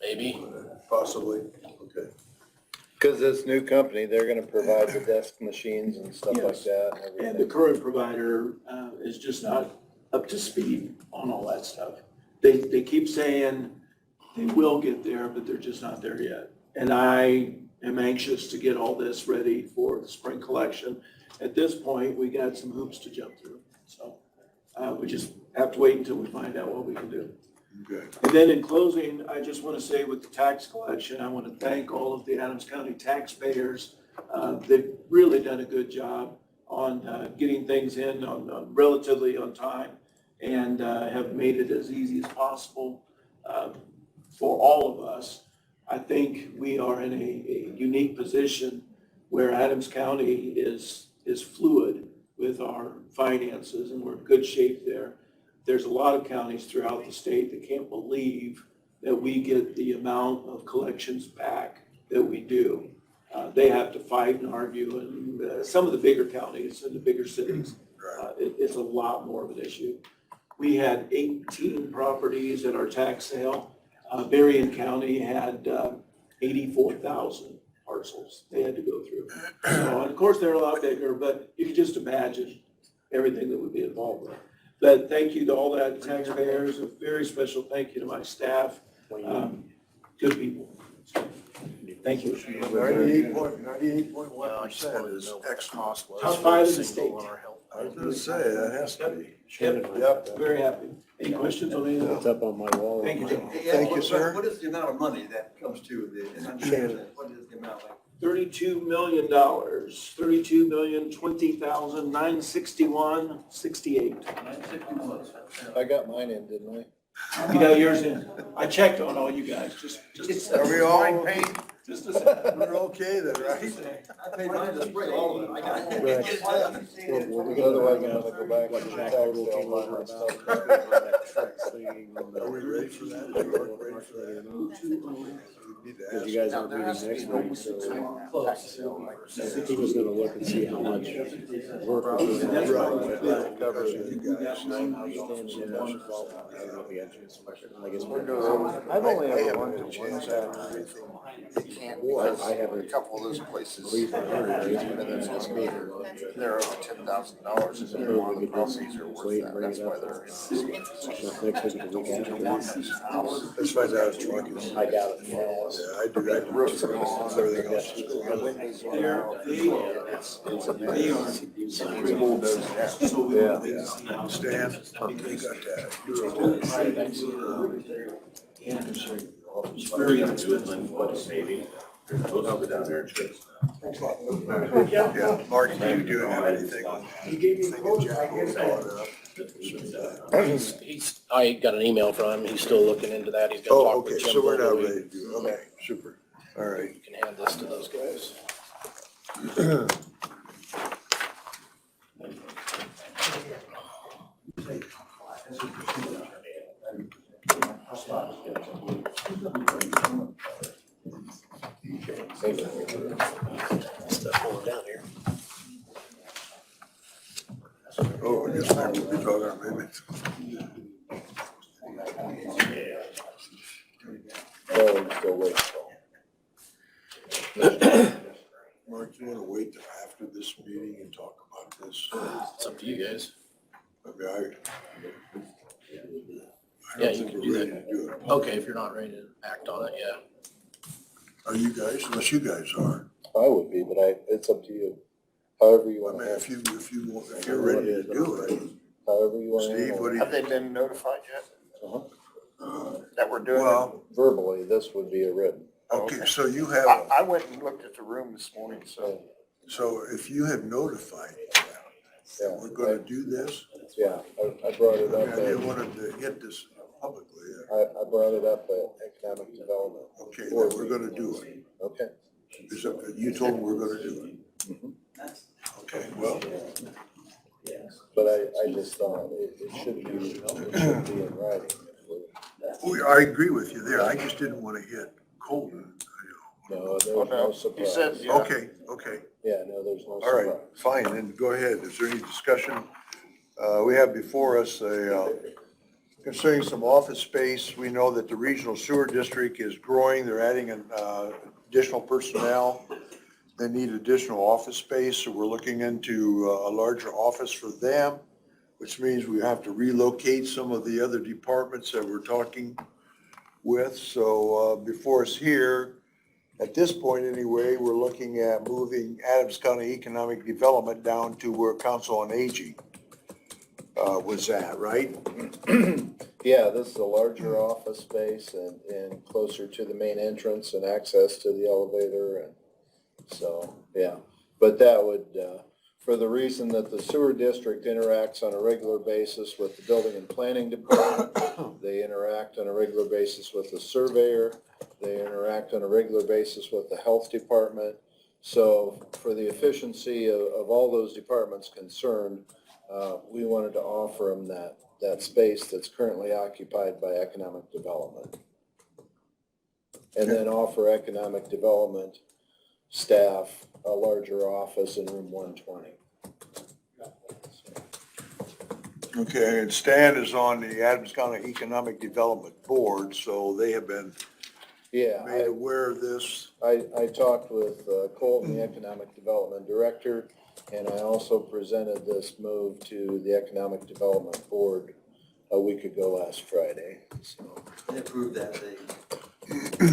Maybe. possibly. Okay. Because this new company, they're gonna provide the desk machines and stuff like Yes. that and And the everything. current provider is just not up to speed on all that stuff. they keep saying they will get there, but they're just not there yet. And I am anxious to get all this ready for the spring collection. At this point, we got some hoops to jump through. So we just have to wait until we find out what we can do. Okay. And then in closing, I just want to say with the tax collection, I want to thank all of the Adams County taxpayers. They've really done a good job on getting things in on relatively on time and have made it as easy as possible for all of us. I think we are in a unique position where Adams County is fluid with our finances and we're in good shape there. There's a lot of counties throughout the state that can't believe that we get the amount of collections back that we do. They have to fight and argue, and some of the bigger counties and the bigger cities, it's a lot more of an issue. We had 18 properties at our tax sale. Berrien County had 84,000 parcels they had to go through. So, and of course, they're a lot bigger, but you can just imagine everything that would be involved with. But thank you to all the taxpayers. A very special thank you to my staff. Good people. Thank you. 98.1% is X cost. Top 5 in the state. I was gonna say, that has to be. Yep, very happy. Any questions on any of It's that? up on my wall. Thank you, Jim. Thank you, sir. What is the amount of money that comes to the, what is the amount like? $32 million, 32,020,961.68. I got mine in, didn't You got yours in. I checked on all you guys, just Are we all, just a second. we're okay then, right? I paid mine to spray all of it. I got it. Otherwise, I'm gonna go back and check out Will came over my about stuff. Are we ready for that? Are you ready for that? We need to Because ask. you guys aren't meeting next week, so he was gonna look and see how much work was doing. Right. Covers You it. guys. I don't know if he had a chance to look at it. I guess we're I've only I ever haven't went had to a one chance time. after everything. I haven't. A couple of those places. Believe it or not, And it's just me. They're over $10,000 and they're on the properties are worth that. That's why they're in. Next week or the week after. Let's find out if trucking. I doubt it. Yeah, I do. Roofs are on, everything else is going. Windows are out. They are. Yeah. Stan, you got that. It's very inexpensive. Yeah, Mark, do you have anything on? He gave me a quote. I got an email from him. He's still looking into that. He's gonna Oh, talk with okay, Jim. so we're not Vogel. ready to do it. Okay, super. All right. You can hand this to those guys. Stuff going down here. Oh, I guess maybe we'll be talking about payments. Oh, I'm still waiting. Mark, you wanna wait till after this meeting and talk about this? It's up to you guys. I mean, I Yeah, don't you think can we're do ready that. to do it. Okay, if you're not ready to act on it, yeah. Are you guys? Unless you guys are. I would be, but it's up to you. However you I wanna mean, have, if you're ready to do it. however you wanna Steve, handle what it. do Have you? they been notified yet Uh-huh. that we're doing it? Well, Verbally, this would be a written. okay, so you have, I went and looked at the room this morning, so so if you have notified Yeah, that we're gonna do this, yeah, I brought it I up, mean, I didn't want to get this publicly. I brought it up at economic development. Okay, then we're gonna do it. Okay. Is that, you told them we're gonna do it. Okay, well, But I just thought it should be in writing. I agree with you there. I just didn't want to hit Colton, No, there's Oh, no no, surprise. he said, you yeah. know. Okay, okay. Yeah, no, there's no All surprise. right, fine, then go ahead. Is there any discussion? We have before us concerning some office space. We know that the regional sewer district is growing. They're adding additional personnel. They need additional office space, so we're looking into a larger office for them. which means we have to relocate some of the other departments that we're talking with. So before us here, at this point anyway, we're looking at moving Adams County Economic Development down to where Council on Aging was at, right? Yeah, this is a larger office space and closer to the main entrance and access to the elevator, and so, yeah. But that would, for the reason that the sewer district interacts on a regular basis with the building and planning department, they interact on a regular basis with the surveyor, they interact on a regular basis with the health department. So for the efficiency of all those departments concerned, we wanted to offer them that space that's currently occupied by economic development. And then offer economic development staff a larger office in room 120. Okay, and Stan is on the Adams County Economic Development Board, so they have been Yeah, made aware of this. I talked with Colton, the Economic Development Director, and I also presented this move to the Economic Development Board a week ago last Friday, so. They approved that,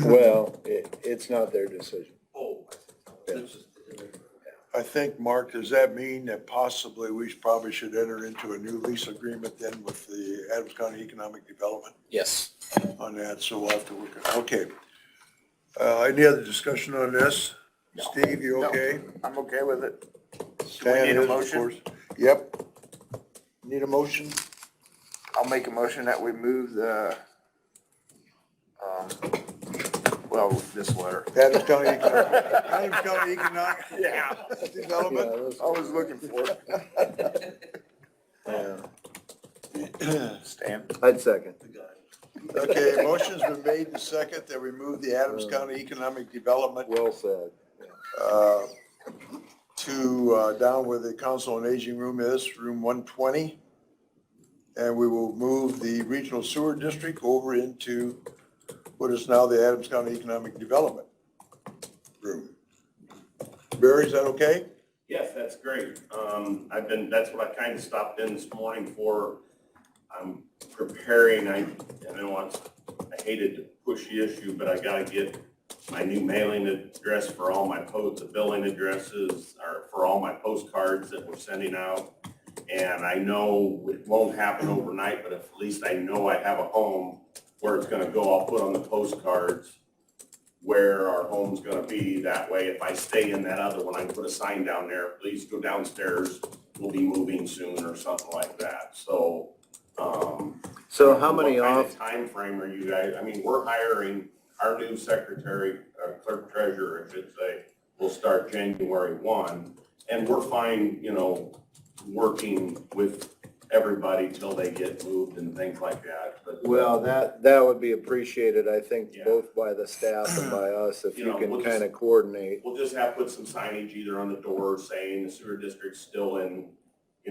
Well, it's not their decision. I think, Mark, does that mean that possibly we probably should enter into a new lease agreement then with the Adams County Economic Development Yes. on that? So we'll have to work it. Okay. Any other discussion on this? Steve, you No. okay? I'm okay with it. Stan need a is, of motion? course. Yep. Need a motion? I'll make a motion that we move the, well, this letter. Adams County Economic Yeah. Development? I was looking for it. Yeah. Stan? I'd second. Okay, motion's been made and second that we move the Adams County Economic Development Well said. to down where the Council on Aging room is, room 120. And we will move the Regional Sewer District over into what is now the Adams County Economic Development room. Barry, is that okay? Yes, that's great. That's what I kind of stopped in this morning for. I'm preparing, I hated to push the issue, but I gotta get my new mailing address for all my the billing addresses, or for all my postcards that we're sending out. And I know it won't happen overnight, but at least I know I have a home where it's gonna go. I'll put on the postcards where our home's gonna be. That way, if I stay in that other one, I can put a sign down there, please go downstairs, we'll be moving soon, or something like that. So, So how many what kind off, of time frame are you guys, I mean, we're hiring our new secretary, clerk treasurer, I should say, will start January 1. And we're fine, working with everybody till they get moved and things like that. But, well, that would be appreciated, I think, Yeah. both by the staff and by us, if you can we'll kind of coordinate. We'll just have to put some signage either on the door saying the sewer district's still in,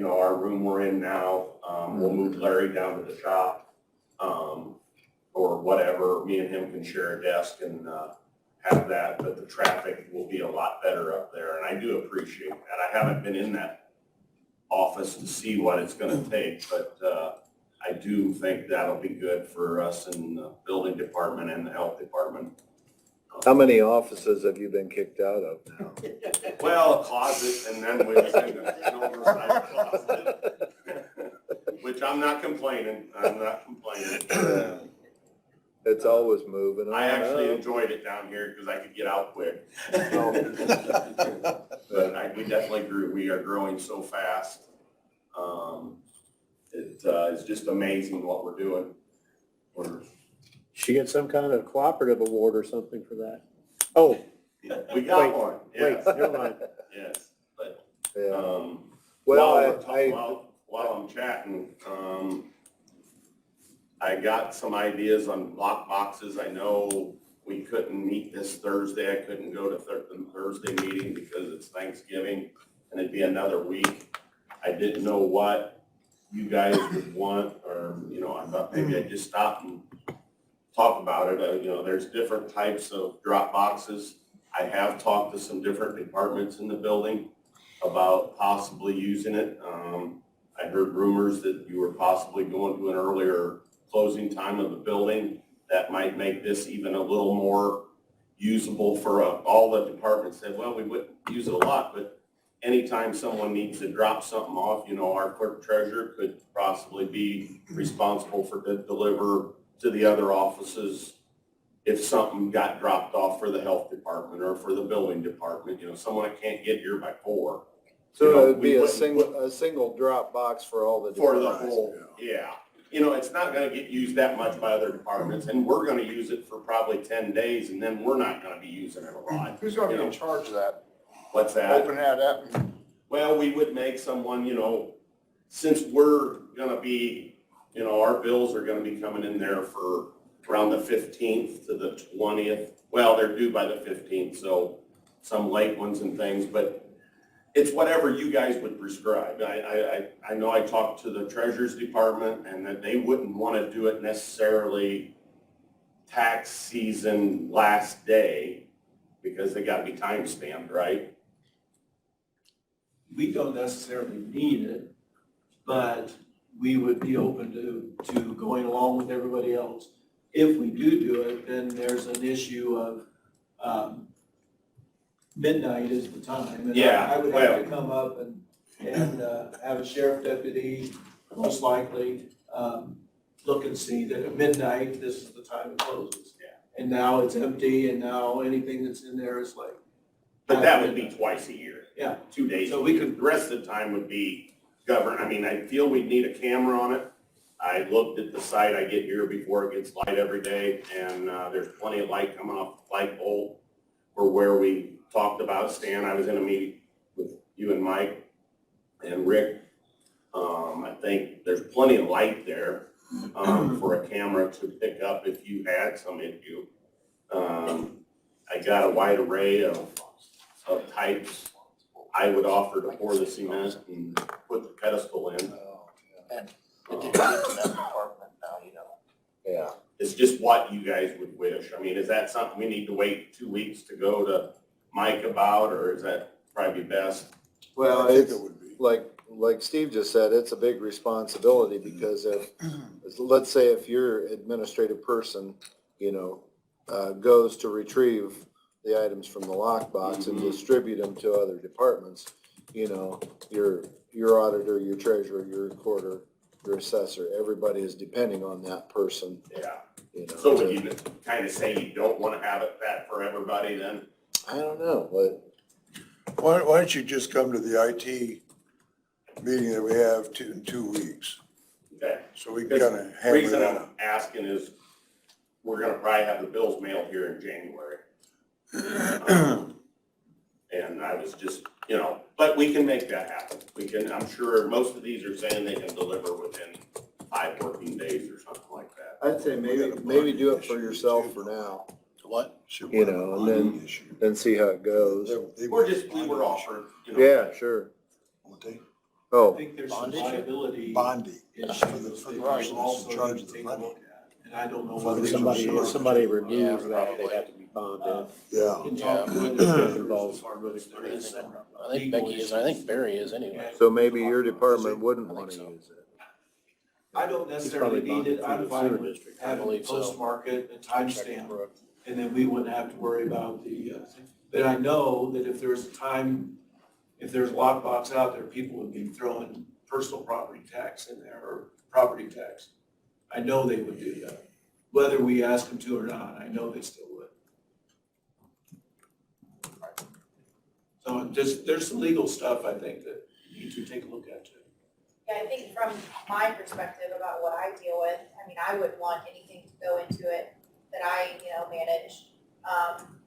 our room we're in now. We'll move Larry down to the shop, or whatever. Me and him can share a desk and, have that, but the traffic will be a lot better up there. And I do appreciate that. I haven't been in that office to see what it's gonna take, but, I do think that'll be good for us in the building department and the health department. How many offices have you been kicked out of now? Well, a closet, and then we just an oversized closet. Which I'm not complaining, It's always moving. I actually enjoyed it down here because I could get out quick. But we definitely grew, we are growing so fast. It's just amazing what we're doing. She get some kind of cooperative award or something for that. Oh, We got Wait, one, wait, yes, never mind. yes, but, Yeah. Well, while I'm chatting, I got some ideas on lock boxes. I know we couldn't meet this Thursday. I couldn't go to the Thursday meeting because it's Thanksgiving and it'd be another week. I didn't know what you guys would want, or, I thought maybe I'd just stop and talk about it. There's different types of drop boxes. I have talked to some different departments in the building about possibly using it. I heard rumors that you were possibly going to an earlier closing time of the building. That might make this even a little more usable for all the departments. Said, well, we wouldn't use it a lot, but anytime someone needs to drop something off, our clerk treasurer could possibly be responsible for to deliver to the other offices if something got dropped off for the health department or for the building department, someone that can't get here by 4. So it'd be we a wouldn't single drop box for all the for the departments. whole, yeah. It's not gonna get used that much by other departments, and we're gonna use it for probably 10 days, and then we're not gonna be using it a lot. Who's gonna be in charge of that? What's that? Open that up? Well, we would make someone, since we're gonna be, our bills are gonna be coming in there for around the 15th to the 20th. Well, they're due by the 15th, so some late ones and things, but it's whatever you guys would prescribe. I know I talked to the treasurer's department and that they wouldn't want to do it necessarily tax season last day because they got to be time stamped, right? We don't necessarily need it, but we would be open to going along with everybody else. If we do it, then there's an issue of, midnight is the time. And Yeah, I would have to come up and have a sheriff deputy, most likely, look and see that at midnight, this is the time it closes. Yeah. And now it's empty, and now anything that's in there is like. But that would be twice a year. Yeah. 2 days. So we could. The rest of the time would be governed. I feel we'd need a camera on it. I looked at the site. I get here before it gets light every day, and there's plenty of light coming off the light pole or where we talked about, Stan. I was in a meeting with you and Mike and Rick. I think there's plenty of light there for a camera to pick up if you had some issue. I got a wide array of types. I would offer to pour the cement and put the pedestal in. And it didn't get to that department now, Yeah. It's just what you guys would wish. Is that something we need to wait 2 weeks to go to Mike about, or is that probably best? Well, I think it's it would be. like Steve just said, it's a big responsibility because let's say if your administrative person, goes to retrieve the items from the lockbox and distribute them to other departments, your auditor, your treasurer, your recorder, your assessor, everybody is depending on that person, Yeah. So would you kind of say you don't want to have it that for everybody then? I don't know, but Why don't you just come to the IT meeting that we have in 2 weeks? Okay. So we can kind of The hammer reason that I'm out. asking is we're gonna probably have the bills mailed here in January. And I was just, but we can make that happen. I'm sure most of these are saying they can deliver within 5 working days or something like that. I'd say maybe do it for yourself for now, What? and then see how it goes. We were offered, Yeah, sure. Won't they? I Oh, think there's some Bondage? liability Bonding. issues For the that person you that's also in charge need of to the take a money. look at. And I don't know For whether the somebody, insurance. Somebody removes Yeah, that, they probably. have to be bonded. Yeah. can talk to It administrators involves as far as there is some I think Becky is, and I think Barry is anyway. so maybe your department wouldn't want to so. use it. I don't necessarily need it, I'm fine with I having a believe so. postmark it, a timestamp, and then we wouldn't have to worry about the, thing. But I know that if there's lockbox out there, people would be throwing personal property tax in there, or property tax. I know they would do that, whether we ask them to or not, I know they still would. So there's some legal stuff, I think, that you need to take a look at too. Yeah, I think from my perspective about what I deal with, I wouldn't want anything to go into it that I, manage,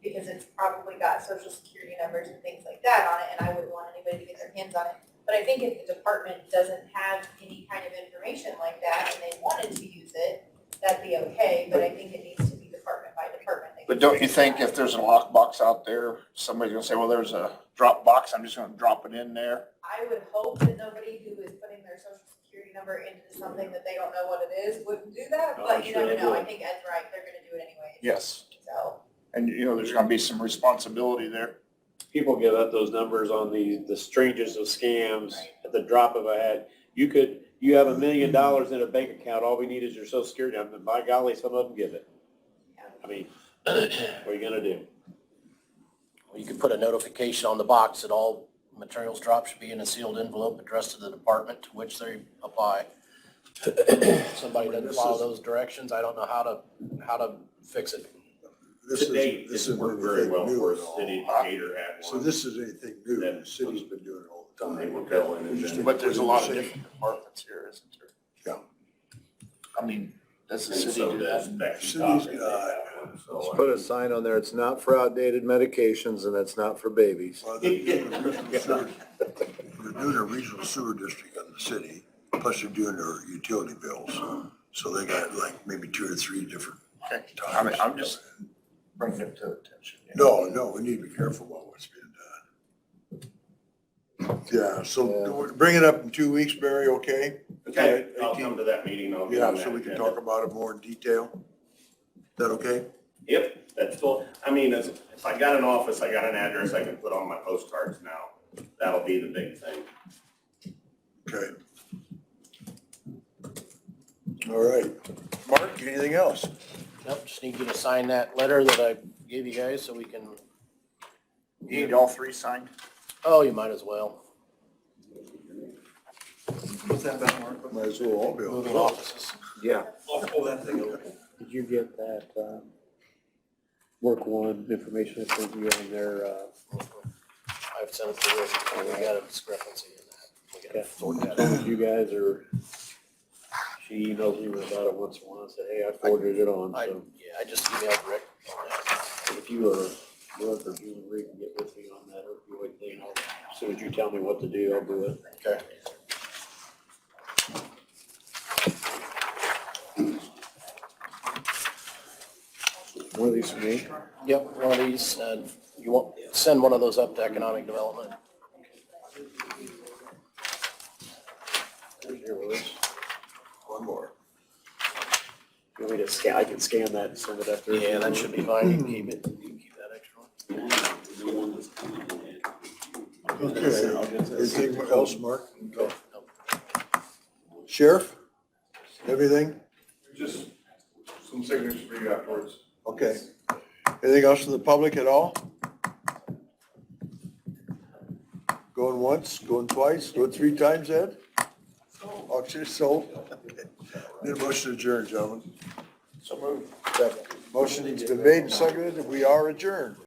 because it's probably got social security numbers and things like that on it, and I wouldn't want anybody to get their hands on it. But I think if the department doesn't have any kind of information like that and they wanted to use it, that'd be okay, but I think it needs to be department by department. But don't you think if there's a lockbox out there, somebody's gonna say, well, there's a drop box, I'm just gonna drop it in there? I would hope that nobody who is putting their social security number into something that they don't know what it is wouldn't do that, Oh, but you sure never they know. I would. think Ed's right, they're gonna do it anyways. Yes. So, And there's gonna be some responsibility there. People give up those numbers on the strangest of scams at the drop of a hat. You have $1 million in a bank account, all we need is your social security number, and by golly, some of them give it. I mean, what are you gonna do? You could put a notification on the box that all materials dropped should be in a sealed envelope addressed to the department to which they apply. If somebody doesn't follow those directions, I don't know how to fix it. To date, This it's isn't worked very well anything for new us. at all. City of Decatur had So one. this is anything new, the city's been doing it all the They time. were billing and then. But there's a lot of different departments here, isn't there? Yeah. I mean, does the And city so do does that? Becky City's Coffin, they got- have one, so, Put a sign on there, it's not for outdated medications and it's not for babies. Well, they're doing a regional sewer district in the city, plus they're doing their utility bills. So they got like maybe 2 or 3 different Okay. I mean, I'm just bringing it to attention. No, we need to be careful about what's being done. Yeah, so bring it up in 2 weeks, Barry, okay? Okay, I'll come to that meeting, I'll get Yeah, on that so we can agenda. talk about it more in detail. Is that okay? Yep, that's cool. I mean, if I got an office, I got an address I can put on my postcards now. That'll be the big thing. Okay. All right. Mark, anything else? Nope, just need you to sign that letter that I gave you guys so we can, You need all 3 signed? oh, you might as well. What's that about, Mark? Might as well all be on. Moving offices. Yeah. I'll pull that thing over. Did you get that, work one information that told you on their, I've sent it to you, and we got a discrepancy in that. We gotta sort that out. you guys are, she emails me about it once in a while and said, hey, I forwarded it on, so I just emailed Rick on that. if you or Brooke or you and Rick can get with me on that opioid thing, as soon as you tell me what to do, I'll do it. Okay. One of these for me? Yep, one of these, you want, send one of those up to economic development. Here, Willis. One more. You want me to scan, I can scan that and send it after. Yeah, that should be fine, you can keep it, you can keep that extra one. Okay. Anything else, Mark? Sheriff? Everything? Just some signatures for you afterwards. Okay. Anything else from the public at all? Going once, going twice, going 3 times, Ed? Auction is sold. Need a motion to adjourn, gentlemen. So moved. Motion's been made and seconded, and we are adjourned.